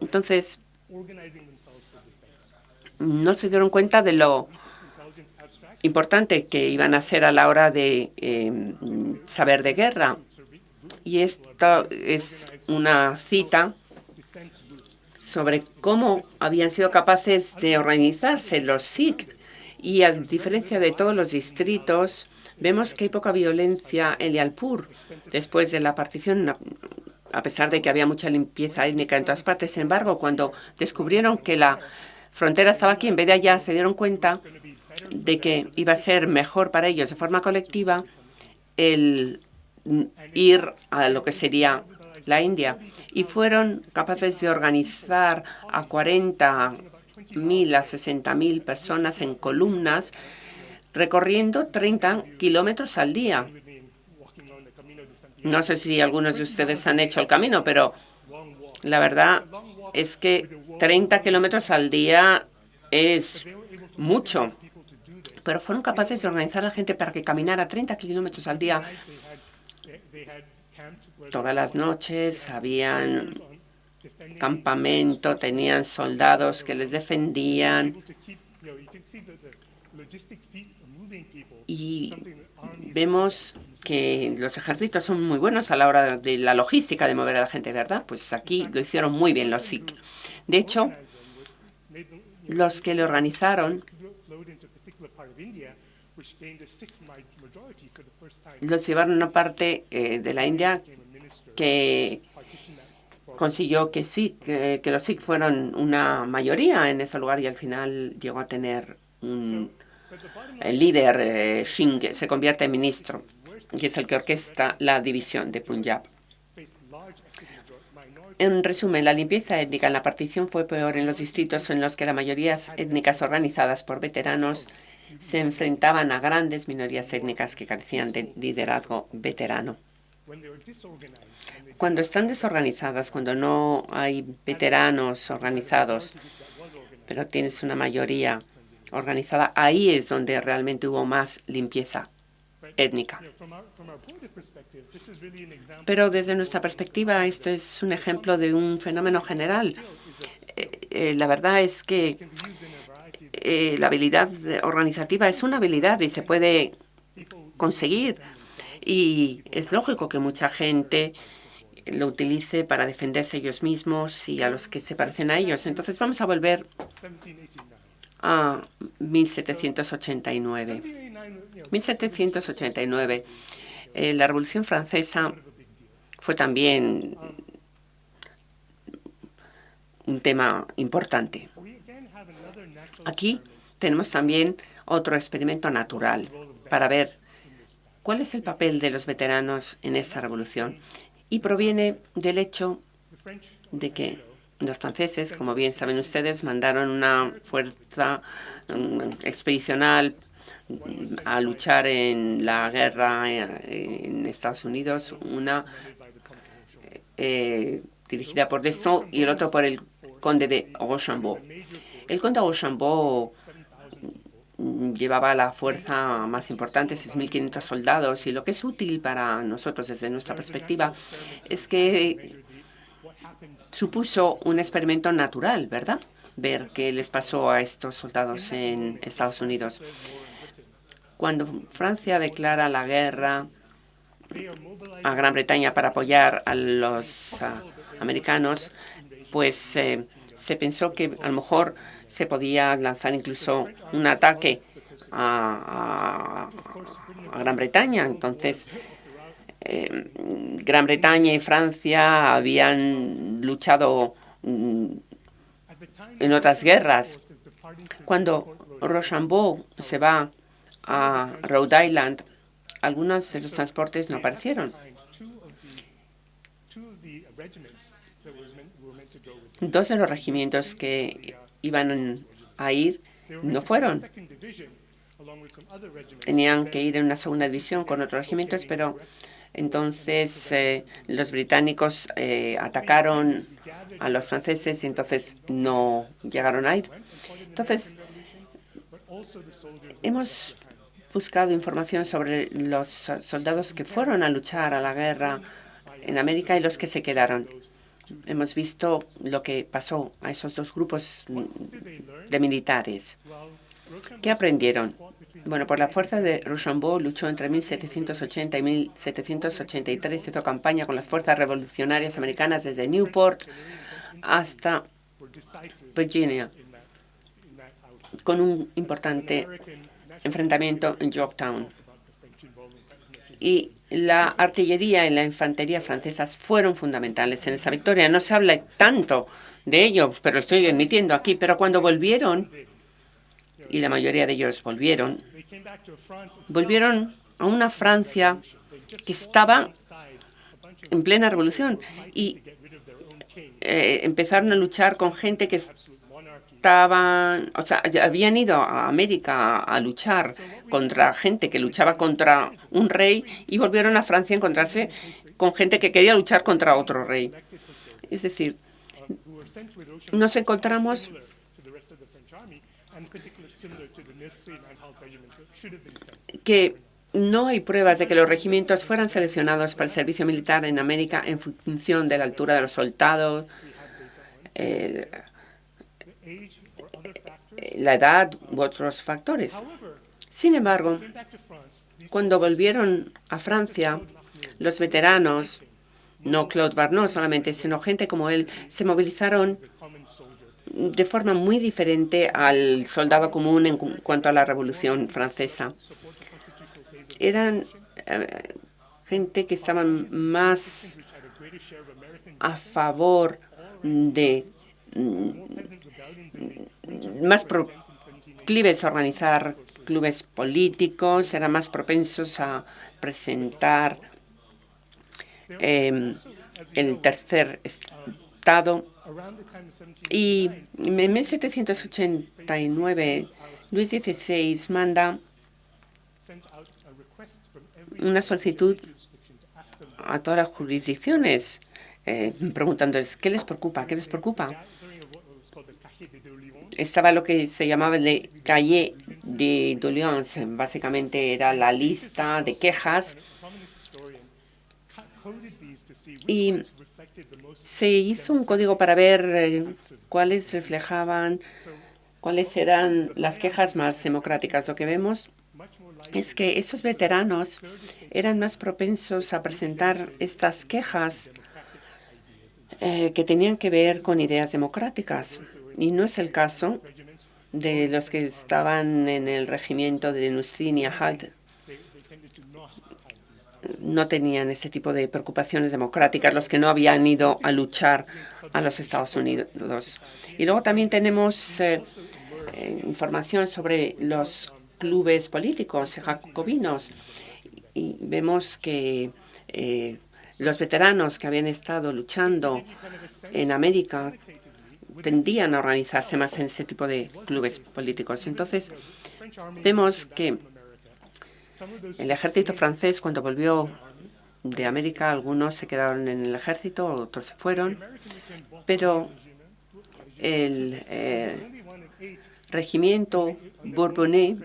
Entonces, no se dieron cuenta de lo importante que iban a ser a la hora de saber de guerra. Y esto es una cita sobre cómo habían sido capaces de organizarse los Sikh. Y a diferencia de todos los distritos, vemos que hay poca violencia en Lialpur después de la partición, a pesar de que había mucha limpieza étnica en todas partes. Sin embargo, cuando descubrieron que la frontera estaba aquí en vez de allá, se dieron cuenta de que iba a ser mejor para ellos de forma colectiva el ir a lo que sería la India. Y fueron capaces de organizar a 40.000 a 60.000 personas en columnas, recorriendo 30 kilómetros al día. No sé si algunos de ustedes han hecho el camino, pero la verdad es que 30 kilómetros al día es mucho. Pero fueron capaces de organizar a la gente para que caminara 30 kilómetros al día. Todas las noches habían campamento, tenían soldados que les defendían. Y vemos que los ejércitos son muy buenos a la hora de la logística de mover a la gente, ¿verdad? Pues aquí lo hicieron muy bien los Sikh. De hecho, los que le organizaron los llevaron a una parte de la India que consiguió que los Sikh fueron una mayoría en ese lugar y al final llegó a tener el líder Singh, se convierte en ministro, que es el que orquesta la división de Punjab. En resumen, la limpieza étnica en la partición fue peor en los distritos en los que las mayorías étnicas organizadas por veteranos se enfrentaban a grandes minorías étnicas que carecían de liderazgo veterano. Cuando están desorganizadas, cuando no hay veteranos organizados, pero tienes una mayoría organizada, ahí es donde realmente hubo más limpieza étnica. Pero desde nuestra perspectiva, esto es un ejemplo de un fenómeno general. La verdad es que la habilidad organizativa es una habilidad y se puede conseguir. Y es lógico que mucha gente lo utilice para defenderse ellos mismos y a los que se parecen a ellos. Entonces vamos a volver a 1789. 1789. La Revolución Francesa fue también un tema importante. Aquí tenemos también otro experimento natural para ver cuál es el papel de los veteranos en esta revolución, y proviene del hecho de que los franceses, como bien saben ustedes, mandaron una fuerza expedicional a luchar en la guerra en Estados Unidos, una dirigida por Deston y el otro por el conde de Rochambeau. El conde de Rochambeau llevaba la fuerza más importante, 6.500 soldados, y lo que es útil para nosotros desde nuestra perspectiva es que supuso un experimento natural, ¿verdad? Ver qué les pasó a estos soldados en Estados Unidos. Cuando Francia declara la guerra a Gran Bretaña para apoyar a los americanos, pues se pensó que a lo mejor se podía lanzar incluso un ataque a Gran Bretaña. Entonces, Gran Bretaña y Francia habían luchado en otras guerras. Cuando Rochambeau se va a Rhode Island, algunos de los transportes no aparecieron. Dos de los regimientos que iban a ir no fueron. Tenían que ir en una segunda división con otros regimientos, pero entonces los británicos atacaron a los franceses y entonces no llegaron a ir. Entonces, hemos buscado información sobre los soldados que fueron a luchar a la guerra en América y los que se quedaron. Hemos visto lo que pasó a esos dos grupos de militares. ¿Qué aprendieron? Bueno, por la fuerza de Rochambeau luchó entre 1780 y 1783. Hizo campaña con las fuerzas revolucionarias americanas desde Newport hasta Virginia, con un importante enfrentamiento en Yorktown. Y la artillería y la infantería francesas fueron fundamentales en esa victoria. No se habla tanto de ello, pero lo estoy admitiendo aquí. Pero cuando volvieron, y la mayoría de ellos volvieron a una Francia que estaba en plena revolución y empezaron a luchar con gente que habían ido a América a luchar contra gente que luchaba contra un rey y volvieron a Francia a encontrarse con gente que quería luchar contra otro rey. Es decir, nos encontramos que no hay pruebas de que los regimientos fueran seleccionados para el servicio militar en América en función de la altura de los soldados, la edad u otros factores. Sin embargo, cuando volvieron a Francia, los veteranos, no Claude Barnot solamente, sino gente como él, se movilizaron de forma muy diferente al soldado común en cuanto a la Revolución Francesa. Eran gente que estaban más a favor de más proclives a organizar clubes políticos, eran más propensos a presentar el tercer estado. Y en 1789, Luis XVI manda una solicitud a todas las jurisdicciones preguntándoles ¿qué les preocupa? ¿Qué les preocupa? Estaba lo que se llamaba el cahier de doléances, básicamente era la lista de quejas, y se hizo un código para ver cuáles reflejaban, cuáles eran las quejas más democráticas. Lo que vemos es que esos veteranos eran más propensos a presentar estas quejas que tenían que ver con ideas democráticas. Y no es el caso de los que estaban en el regimiento de Nustrini y Halt. no tenían ese tipo de preocupaciones democráticas, los que no habían ido a luchar a los Estados Unidos. Y luego también tenemos información sobre los clubes políticos jacobinos y vemos que los veteranos que habían estado luchando en América tendían a organizarse más en este tipo de clubes políticos. Entonces, vemos que el ejército francés, cuando volvió de América, algunos se quedaron en el ejército, otros se fueron, pero el regimiento Bourbonnais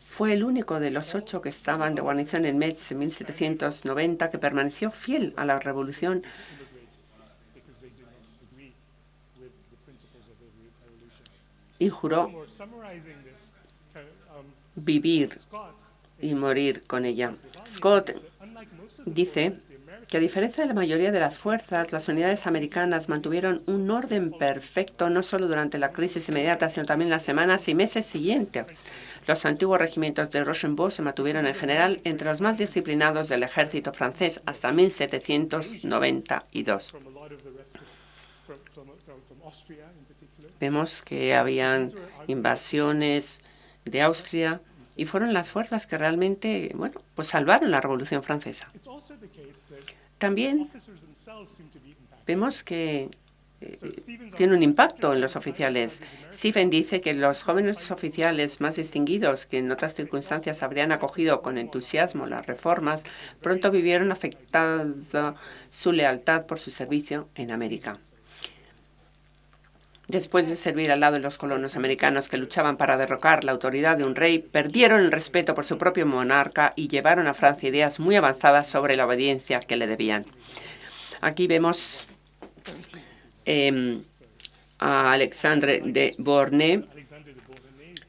fue el único de los 8 que estaban de guarnición en Metz en 1790 que permaneció fiel a la revolución y juró vivir y morir con ella. Scott dice que a diferencia de la mayoría de las fuerzas, las unidades americanas mantuvieron un orden perfecto no solo durante la crisis inmediata, sino también en las semanas y meses siguientes. Los antiguos regimientos de Rochambeau se mantuvieron en general entre los más disciplinados del ejército francés hasta 1792. Vemos que habían invasiones de Austria y fueron las fuerzas que realmente, bueno, pues salvaron la Revolución Francesa. También vemos que tiene un impacto en los oficiales. Stephen dice que los jóvenes oficiales más distinguidos, que en otras circunstancias habrían acogido con entusiasmo las reformas, pronto vivieron afectada su lealtad por su servicio en América. Después de servir al lado de los colonos americanos que luchaban para derrocar la autoridad de un rey, perdieron el respeto por su propio monarca y llevaron a Francia ideas muy avanzadas sobre la obediencia que le debían. Aquí vemos a Alexandre de Beauharnais.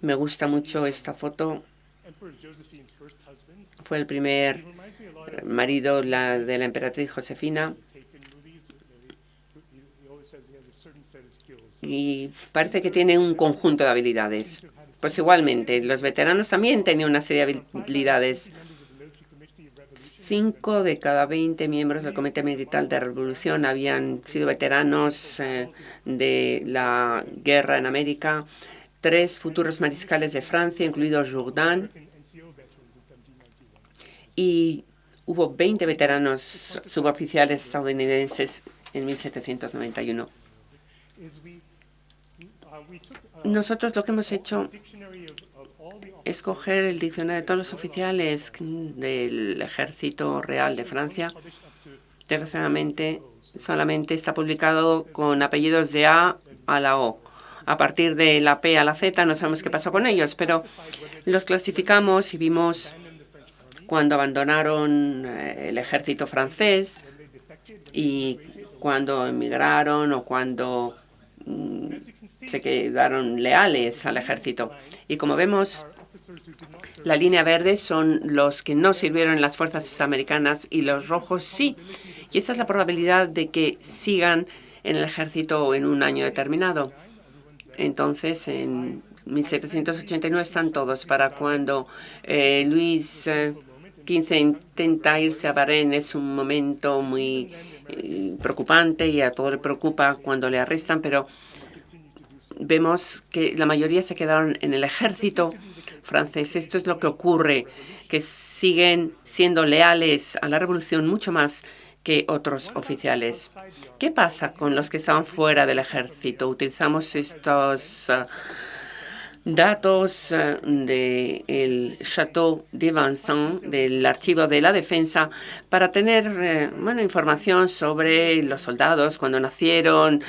Me gusta mucho esta foto. Fue el primer marido de la emperatriz Josefina. Y parece que tiene un conjunto de habilidades. Pues igualmente, los veteranos también tenían una serie de habilidades. 5 de cada 20 miembros del Comité Militar de Revolución habían sido veteranos de la guerra en América. 3 futuros mariscales de Francia, incluido Jourdan. Y hubo 20 veteranos suboficiales estadounidenses en 1791. Nosotros lo que hemos hecho es coger el diccionario de todos los oficiales del Ejército Real de Francia. Desgraciadamente, solamente está publicado con apellidos de A a la O. A partir de la P a la Z no sabemos qué pasó con ellos, pero los clasificamos y vimos cuando abandonaron el ejército francés y cuando emigraron o cuando se quedaron leales al ejército. Y como vemos, la línea verde son los que no sirvieron en las fuerzas americanas y los rojos sí. Y esa es la probabilidad de que sigan en el ejército en un año determinado. Entonces, en 1789 están todos. Para cuando Luis XV intenta irse a Bahrein es un momento muy preocupante y a todos le preocupa cuando le arrestan, pero vemos que la mayoría se quedaron en el ejército francés. Esto es lo que ocurre, que siguen siendo leales a la revolución mucho más que otros oficiales. ¿Qué pasa con los que estaban fuera del ejército? Utilizamos estos datos del Château de Vincennes, del Archivo de la Defensa, para tener información sobre los soldados, cuando nacieron,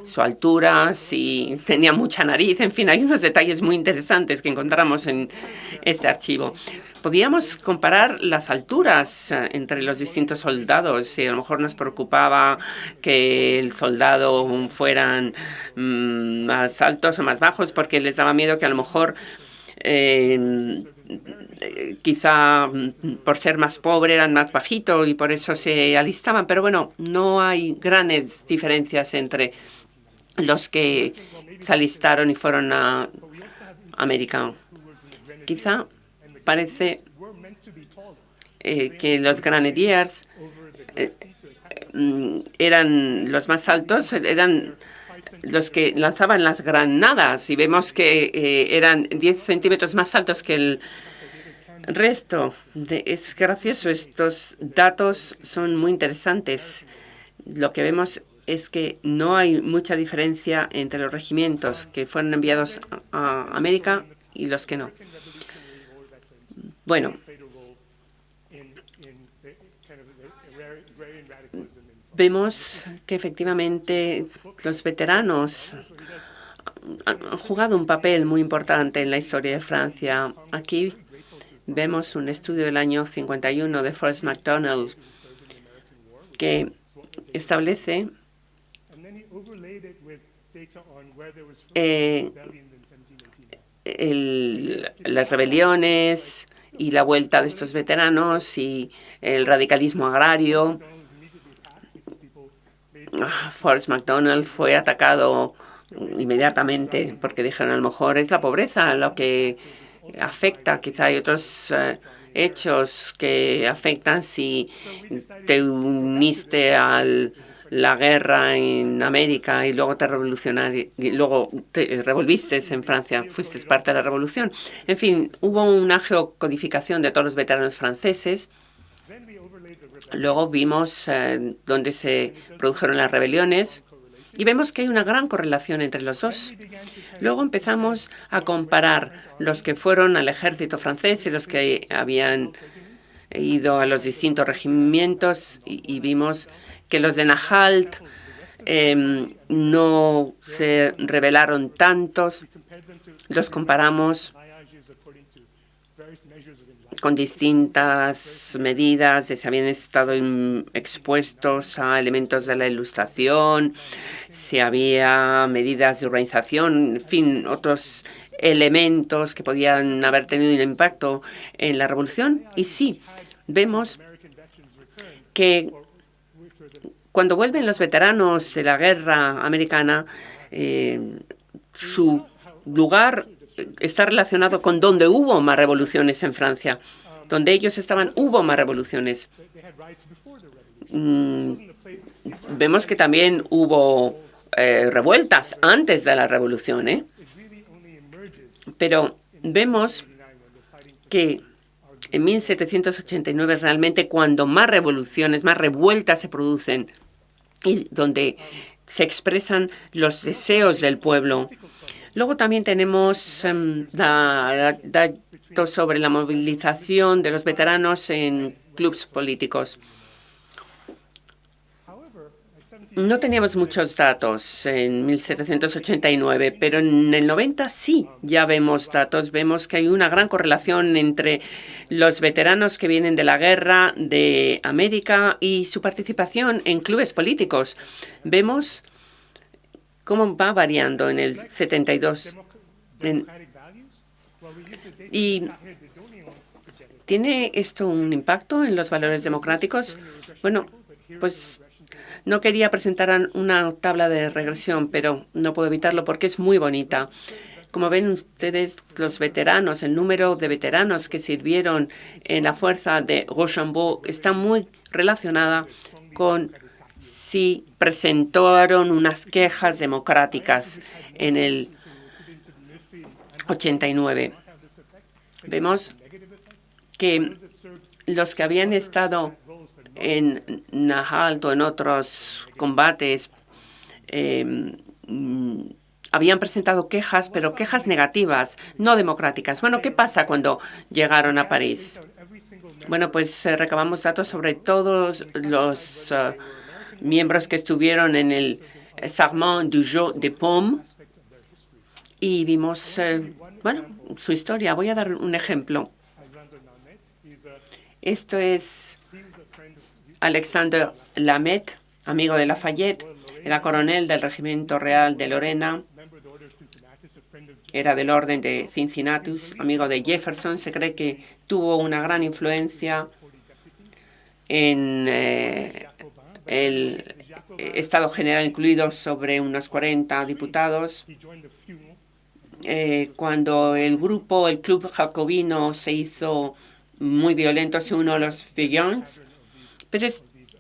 su altura, si tenía mucha nariz, en fin, hay unos detalles muy interesantes que encontramos en este archivo. Podíamos comparar las alturas entre los distintos soldados y a lo mejor nos preocupaba que el soldado fueran más altos o más bajos porque les daba miedo que a lo mejor quizá por ser más pobre eran más bajitos y por eso se alistaban. Pero bueno, no hay grandes diferencias entre los que se alistaron y fueron a América. Quizá parece que los grenadiers eran los más altos, eran los que lanzaban las granadas, y vemos que eran 10 centímetros más altos que el resto. Es gracioso, estos datos son muy interesantes. Lo que vemos es que no hay mucha diferencia entre los regimientos que fueron enviados a América y los que no. Bueno, vemos que efectivamente los veteranos han jugado un papel muy importante en la historia de Francia. Aquí vemos un estudio del año 51 de Forrest McDonald que establece las rebeliones y la vuelta de estos veteranos y el radicalismo agrario. Forrest McDonald fue atacado inmediatamente porque dijeron, a lo mejor es la pobreza lo que afecta. Quizá hay otros hechos que afectan si te uniste a la guerra en América y luego te revolviste en Francia, fuiste parte de la revolución. En fin, hubo una geocodificación de todos los veteranos franceses. Luego vimos dónde se produjeron las rebeliones y vemos que hay una gran correlación entre los dos. Luego empezamos a comparar los que fueron al ejército francés y los que habían ido a los distintos regimientos y vimos que los de Nahalt no se rebelaron tantos. Los comparamos con distintas medidas de si habían estado expuestos a elementos de la Ilustración, si había medidas de urbanización, en fin, otros elementos que podían haber tenido un impacto en la revolución. Y sí, vemos que cuando vuelven los veteranos de la guerra americana, su lugar está relacionado con donde hubo más revoluciones en Francia. Donde ellos estaban, hubo más revoluciones. Vemos que también hubo revueltas antes de la revolución, pero vemos que en 1789 realmente cuando más revoluciones, más revueltas se producen y donde se expresan los deseos del pueblo. Luego también tenemos datos sobre la movilización de los veteranos en clubes políticos. No teníamos muchos datos en 1789, pero en el 90 sí, ya vemos datos. Vemos que hay una gran correlación entre los veteranos que vienen de la guerra de América y su participación en clubes políticos. Vemos cómo va variando en el 72. ¿Y tiene esto un impacto en los valores democráticos? Bueno, pues no quería presentar una tabla de regresión, pero no puedo evitarlo porque es muy bonita. Como ven ustedes, los veteranos, el número de veteranos que sirvieron en la fuerza de Rochambeau está muy relacionada con si presentaron unas quejas democráticas en el 89. Vemos que los que habían estado en Nahalt o en otros combates habían presentado quejas, pero quejas negativas, no democráticas. Bueno, ¿qué pasa cuando llegaron a París? Bueno, pues recabamos datos sobre todos los miembros que estuvieron en el Serment du Jeu de Paume y vimos, bueno, su historia. Voy a dar un ejemplo. Esto es Alexandre Lameth, amigo de Lafayette, era coronel del Regimiento Real de Lorena, era del Orden de Cincinnatus, amigo de Jefferson. Se cree que tuvo una gran influencia en el Estado General, incluido sobre unos 40 diputados. Cuando el club jacobino se hizo muy violentos y uno los Fillons. Pero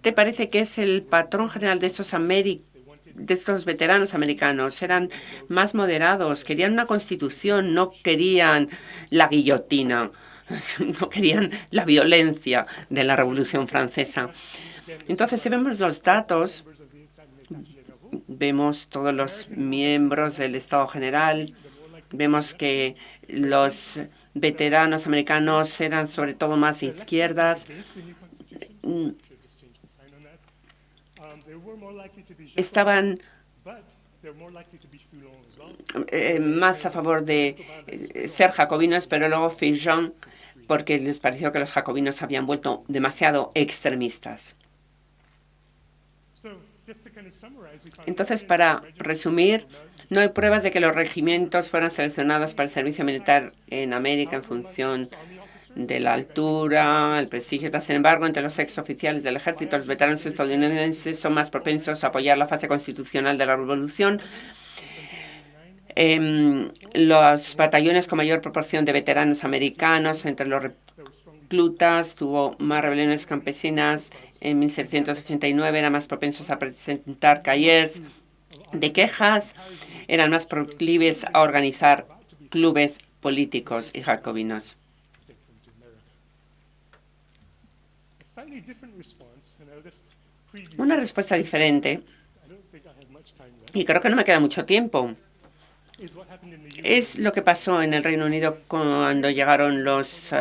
¿te parece que es el patrón general de estos veteranos americanos? Eran más moderados, querían una constitución, no querían la guillotina, no querían la violencia de la Revolución Francesa. Entonces, si vemos los datos, vemos todos los miembros del Estado General, vemos que los veteranos americanos eran sobre todo más izquierdas. Estaban más a favor de ser jacobinos, pero luego Fillon, porque les pareció que los jacobinos habían vuelto demasiado extremistas. Entonces, para resumir, no hay pruebas de que los regimientos fueran seleccionados para el servicio militar en América en función de la altura, el prestigio. Sin embargo, entre los exoficiales del ejército, los veteranos estadounidenses son más propensos a apoyar la fase constitucional de la revolución. Los batallones con mayor proporción de veteranos americanos entre los reclutas, tuvo más rebeliones campesinas. En 1789 eran más propensos a presentar cahiers de quejas, eran más proclives a organizar clubes políticos y jacobinos. Una respuesta diferente, y creo que no me queda mucho tiempo, es lo que pasó en el Reino Unido cuando llegaron los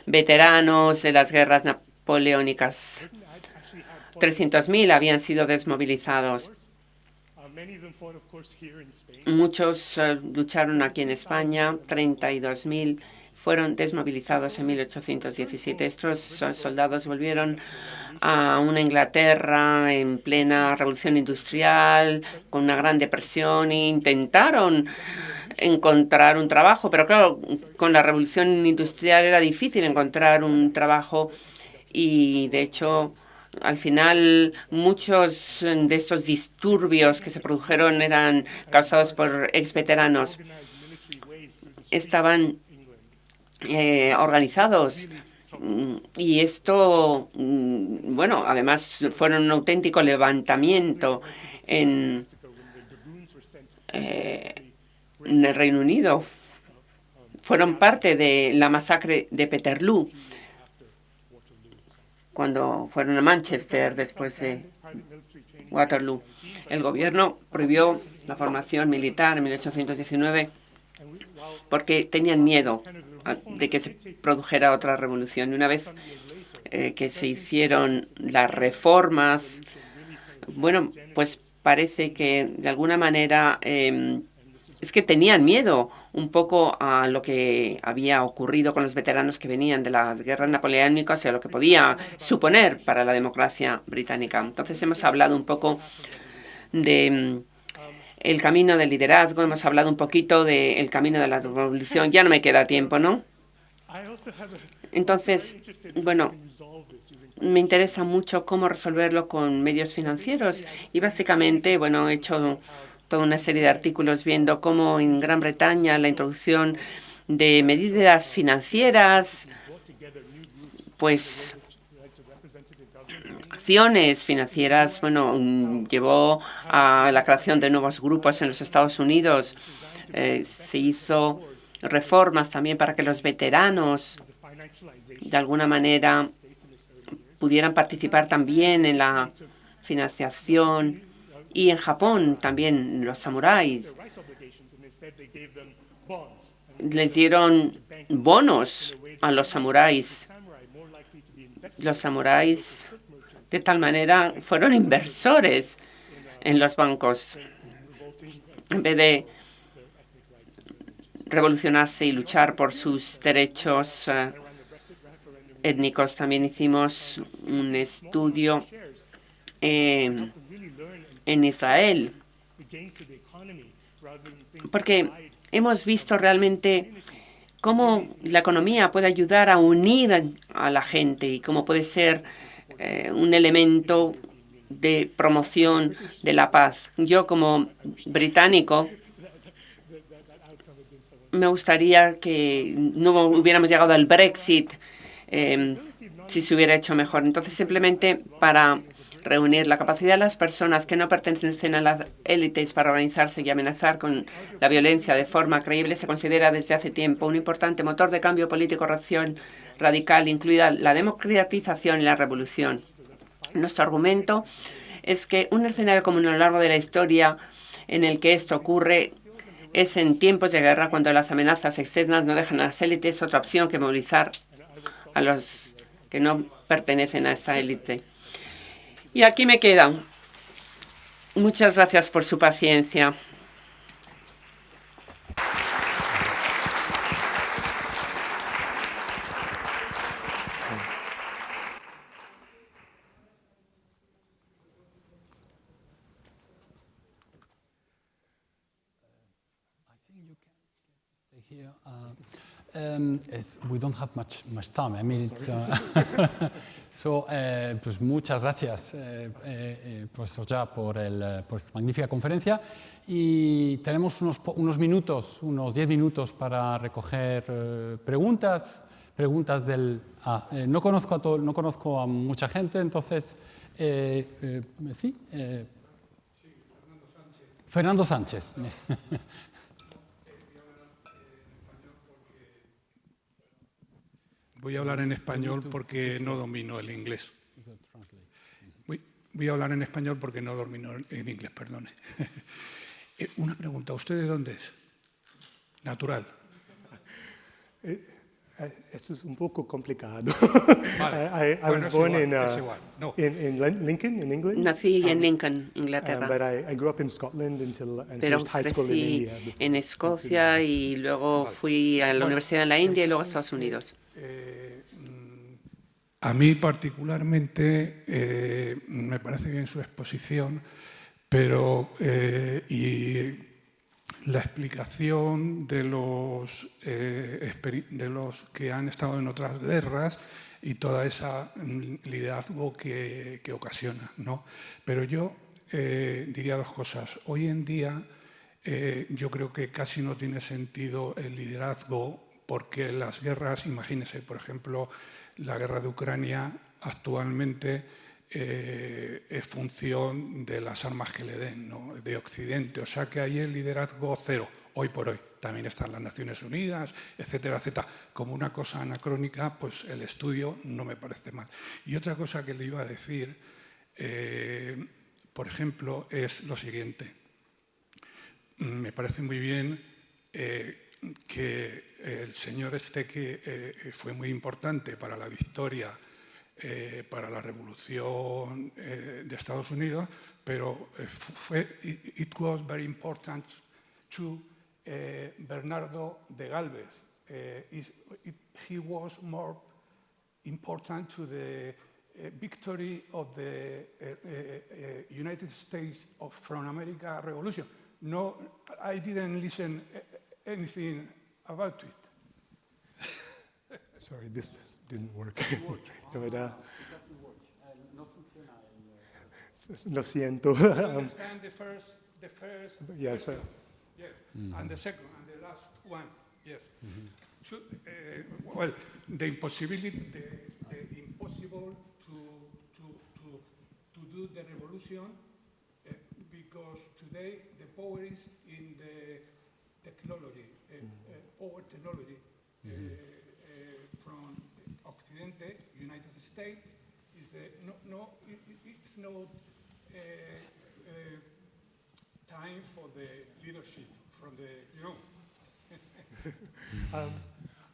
veteranos de las guerras napoleónicas. 300.000 habían sido desmovilizados. Muchos lucharon aquí en España, 32.000 fueron desmovilizados en 1817. Estos soldados volvieron a una Inglaterra en plena revolución industrial, con una gran depresión, e intentaron encontrar un trabajo, pero claro, con la revolución industrial era difícil encontrar un trabajo y, de hecho, al final muchos de estos disturbios que se produjeron eran causados por exveteranos. Estaban organizados. Y esto, bueno, además fueron un auténtico levantamiento en el Reino Unido. Fueron parte de la masacre de Peterloo, cuando fueron a Manchester después de Waterloo. El gobierno prohibió la formación militar en 1819 porque tenían miedo de que se produjera otra revolución. Y una vez que se hicieron las reformas, bueno, pues parece que de alguna manera es que tenían miedo un poco a lo que había ocurrido con los veteranos que venían de las guerras napoleónicas y a lo que podía suponer para la democracia británica. Entonces hemos hablado un poco de el camino del liderazgo, hemos hablado un poquito del camino de la revolución. Ya no me queda tiempo, ¿no? Entonces, bueno, me interesa mucho cómo resolverlo con medios financieros y básicamente, bueno, he hecho toda una serie de artículos viendo cómo en Gran Bretaña la introducción de medidas financieras, pues acciones financieras, bueno, llevó a la creación de nuevos grupos en los Estados Unidos. Se hizo reformas también para que los veteranos, de alguna manera, pudieran participar también en la financiación. Y en Japón también los samuráis les dieron bonos a los samuráis. Los samuráis, de tal manera, fueron inversores en los bancos. En vez de revolucionarse y luchar por sus derechos étnicos, también hicimos un estudio en Israel, porque hemos visto realmente cómo la economía puede ayudar a unir a la gente y cómo puede ser un elemento de promoción de la paz. Yo, como británico, me gustaría que no hubiéramos llegado al Brexit si se hubiera hecho mejor. Entonces, simplemente para reunir la capacidad de las personas que no pertenecen a las élites para organizarse y amenazar con la violencia de forma creíble se considera desde hace tiempo un importante motor de cambio político radical, incluida la democratización y la revolución. Nuestro argumento es que un escenario común a lo largo de la historia en el que esto ocurre es en tiempos de guerra, cuando las amenazas externas no dejan a las élites otra opción que movilizar a los que no pertenecen a esta élite. Y aquí me quedo. Muchas gracias por su paciencia. We don't have much time. I mean, it's, pues muchas gracias, profesor Jia, por esta magnífica conferencia. Y tenemos unos minutos, unos 10 minutos para recoger preguntas del. No conozco a mucha gente, entonces sí. Fernando Sánchez. Voy a hablar en español porque no domino el inglés. Voy a hablar en español porque no domino en inglés, perdone. Una pregunta, ¿usted de dónde es? Natural. Eso es un poco complicado. Vale. I was born in Lincoln, in England. Nací en Lincoln, Inglaterra. But I grew up in Scotland Pero crecí en Escocia y luego fui a la universidad en la India y luego a Estados Unidos. A mí particularmente me parece bien su exposición, pero y la explicación de los que han estado en otras guerras y toda esa liderazgo que ocasiona, ¿no? Pero yo diría dos cosas. Hoy en día yo creo que casi no tiene sentido el liderazgo, porque las guerras, imagínense, por ejemplo, la guerra de Ucrania actualmente es función de las armas que le den, ¿no?, de Occidente. O sea que ahí el liderazgo cero, hoy por hoy. También están las Naciones Unidas, etcétera, etcétera. Como una cosa anacrónica, pues el estudio no me parece mal. Y otra cosa que le iba a decir, por ejemplo, es lo siguiente. Me parece muy bien que el señor que fue muy importante para la victoria, para la revolución de Estados Unidos, pero it was very important to Bernardo de Galvez. He was more important to the victory of the United States from America Revolution. No, I didn't listen anything about it. Sorry, this didn't work. Lo siento. Understand the first Yes, sir. Yes. And the second and the last one. Yes. Well, the impossible to do the revolution because today the power is in the technology, power technology from Occidente, United States. Is the it's no time for the leadership from the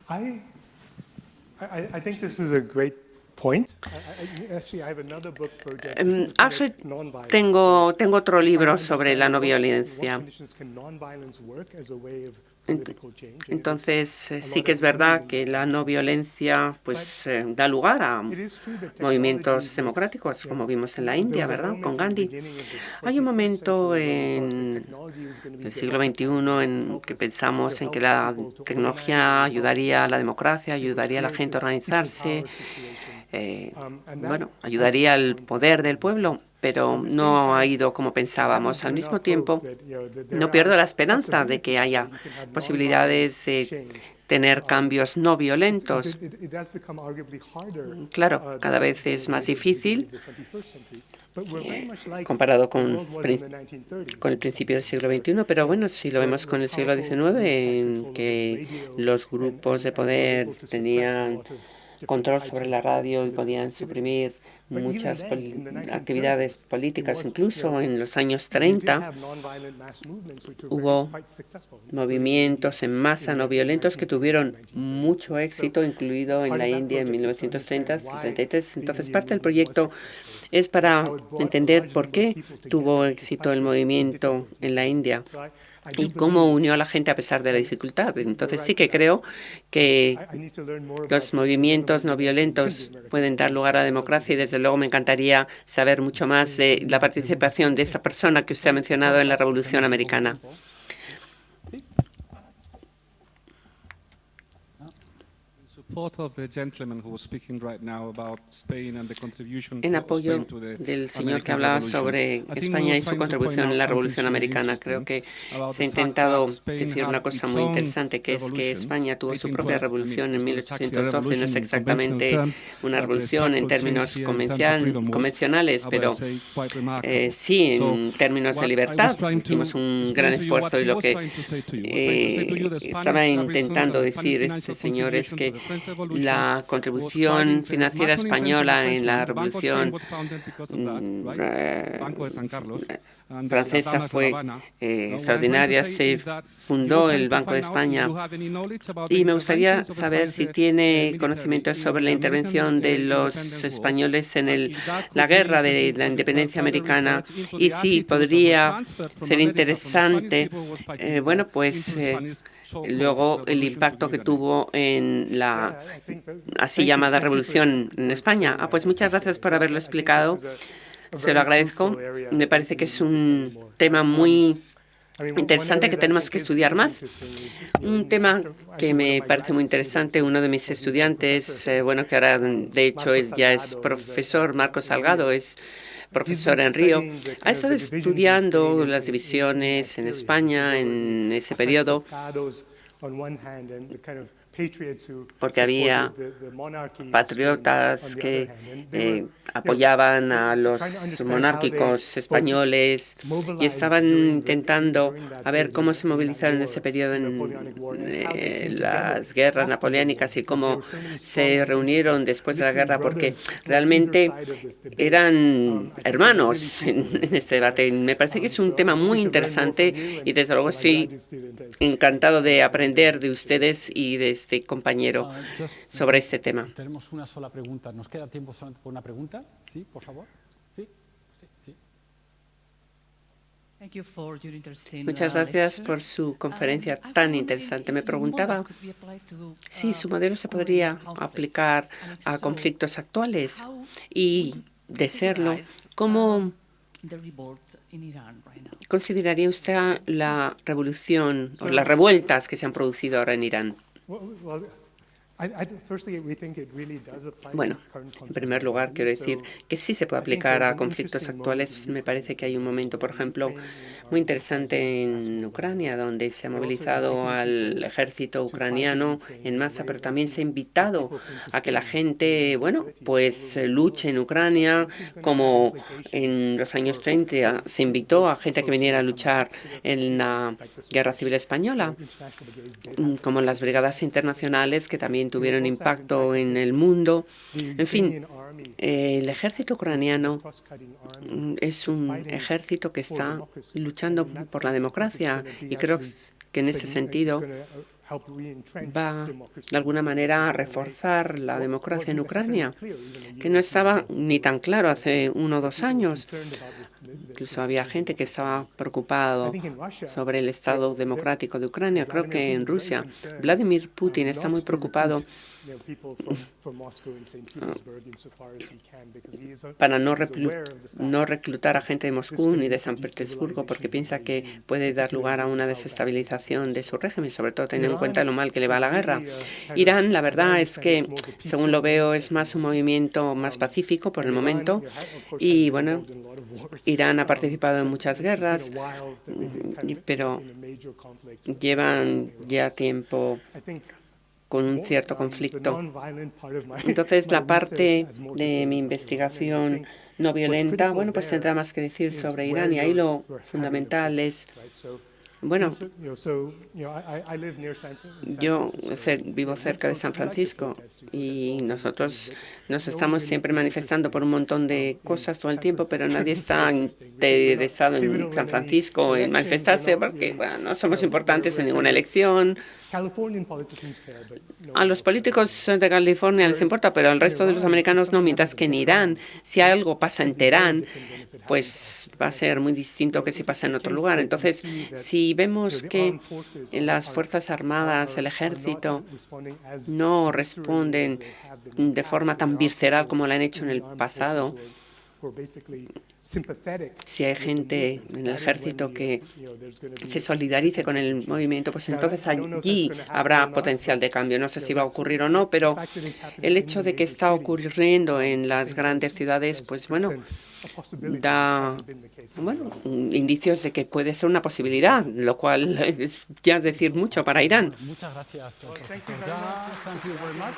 I think this is a great point. Actually, I have another book project. Tengo otro libro sobre la no violencia. Entonces, sí que es verdad que la no violencia pues, da lugar a movimientos democráticos, como vimos en la India, ¿verdad?, con Gandhi. Hay un momento en el siglo XXI en que pensamos en que la tecnología ayudaría a la democracia, ayudaría a la gente a organizarse, ayudaría al poder del pueblo, pero no ha ido como pensábamos. Al mismo tiempo, no pierdo la esperanza de que haya posibilidades de tener cambios no violentos. Claro, cada vez es más difícil comparado con el principio del siglo XXI, pero bueno, si lo vemos con el siglo XIX, en que los grupos de poder tenían control sobre la radio y podían suprimir muchas actividades políticas. Incluso en los años 30 hubo movimientos en masa no violentos que tuvieron mucho éxito, incluido en la India en 1930-33. Entonces, parte del proyecto es para entender por qué tuvo éxito el movimiento en la India y cómo unió a la gente a pesar de la dificultad. Entonces sí que creo que los movimientos no violentos pueden dar lugar a la democracia y desde luego me encantaría saber mucho más de la participación de esta persona que usted ha mencionado en la Revolución Americana. En apoyo del señor que hablaba sobre España y su contribución en la Revolución Americana, creo que se ha intentado decir una cosa muy interesante, que es que España tuvo su propia revolución en 1812. No es exactamente una revolución en términos convencionales, pero sí en términos de libertad. Hicimos un gran esfuerzo y lo que estaba intentando decir este señor es que la contribución financiera española en la Revolución francesa fue extraordinaria. Se fundó el Banco de España y me gustaría saber si tiene conocimiento sobre la intervención de los españoles en la guerra de la independencia americana y si podría ser interesante, bueno, pues luego el impacto que tuvo en la así llamada revolución en España. Pues muchas gracias por haberlo explicado. Se lo agradezco. Me parece que es un tema muy interesante que tenemos que estudiar más. Un tema que me parece muy interesante, uno de mis estudiantes, bueno, que ahora de hecho ya es profesor, Marcos Salgado, es profesor en Río, ha estado estudiando las divisiones en España en ese periodo, porque había patriotas que apoyaban a los monárquicos españoles y estaban intentando a ver cómo se movilizaron en ese periodo en las guerras napoleónicas y cómo se reunieron después de la guerra, porque realmente eran hermanos en este debate. Me parece que es un tema muy interesante y desde luego estoy encantado de aprender de ustedes y de este compañero sobre este tema. Tenemos una sola pregunta. ¿Nos queda tiempo solamente por una pregunta? Sí, por favor. Sí, sí. Muchas gracias por su conferencia tan interesante. Me preguntaba si su modelo se podría aplicar a conflictos actuales y, de serlo, ¿cómo consideraría usted la revolución o las revueltas que se han producido ahora en Irán? Bueno, en primer lugar, quiero decir que sí se puede aplicar a conflictos actuales. Me parece que hay un momento, por ejemplo, muy interesante en Ucrania, donde se ha movilizado al ejército ucraniano en masa, pero también se ha invitado a que la gente, bueno, pues luche en Ucrania, como en los años 30 se invitó a gente que viniera a luchar en la Guerra Civil Española, como las brigadas internacionales que también tuvieron impacto en el mundo. En fin, el ejército ucraniano es un ejército que está luchando por la democracia y creo que en ese sentido va de alguna manera a reforzar la democracia en Ucrania, que no estaba ni tan claro hace 1 o 2 años. Incluso había gente que estaba preocupado sobre el Estado democrático de Ucrania. Creo que en Rusia, Vladimir Putin está muy preocupado para no reclutar a gente de Moscú ni de San Petersburgo, porque piensa que puede dar lugar a una desestabilización de su régimen, sobre todo teniendo en cuenta lo mal que le va a la guerra. Irán, la verdad es que, según lo veo, es más un movimiento más pacífico por el momento y, bueno, Irán ha participado en muchas guerras, pero llevan ya tiempo con un cierto conflicto. Entonces, la parte de mi investigación no violenta, bueno, pues tendrá más que decir sobre Irán, y ahí lo fundamental es, bueno, yo vivo cerca de San Francisco y nosotros nos estamos siempre manifestando por un montón de cosas todo el tiempo, pero nadie está interesado en San Francisco en manifestarse porque, bueno, no somos importantes en ninguna elección. A los políticos de California les importa, pero al resto de los americanos no, mientras que en Irán, si algo pasa en Teherán, pues va a ser muy distinto que si pasa en otro lugar. Entonces, si vemos que las Fuerzas Armadas, el Ejército, no responden de forma tan visceral como lo han hecho en el pasado, si hay gente en el ejército que se solidarice con el movimiento, pues entonces allí habrá potencial de cambio. No sé si va a ocurrir o no, pero el hecho de que está ocurriendo en las grandes ciudades, pues bueno, da indicios de que puede ser una posibilidad, lo cual es ya decir mucho para Irán. Muchas gracias. Thank you very much.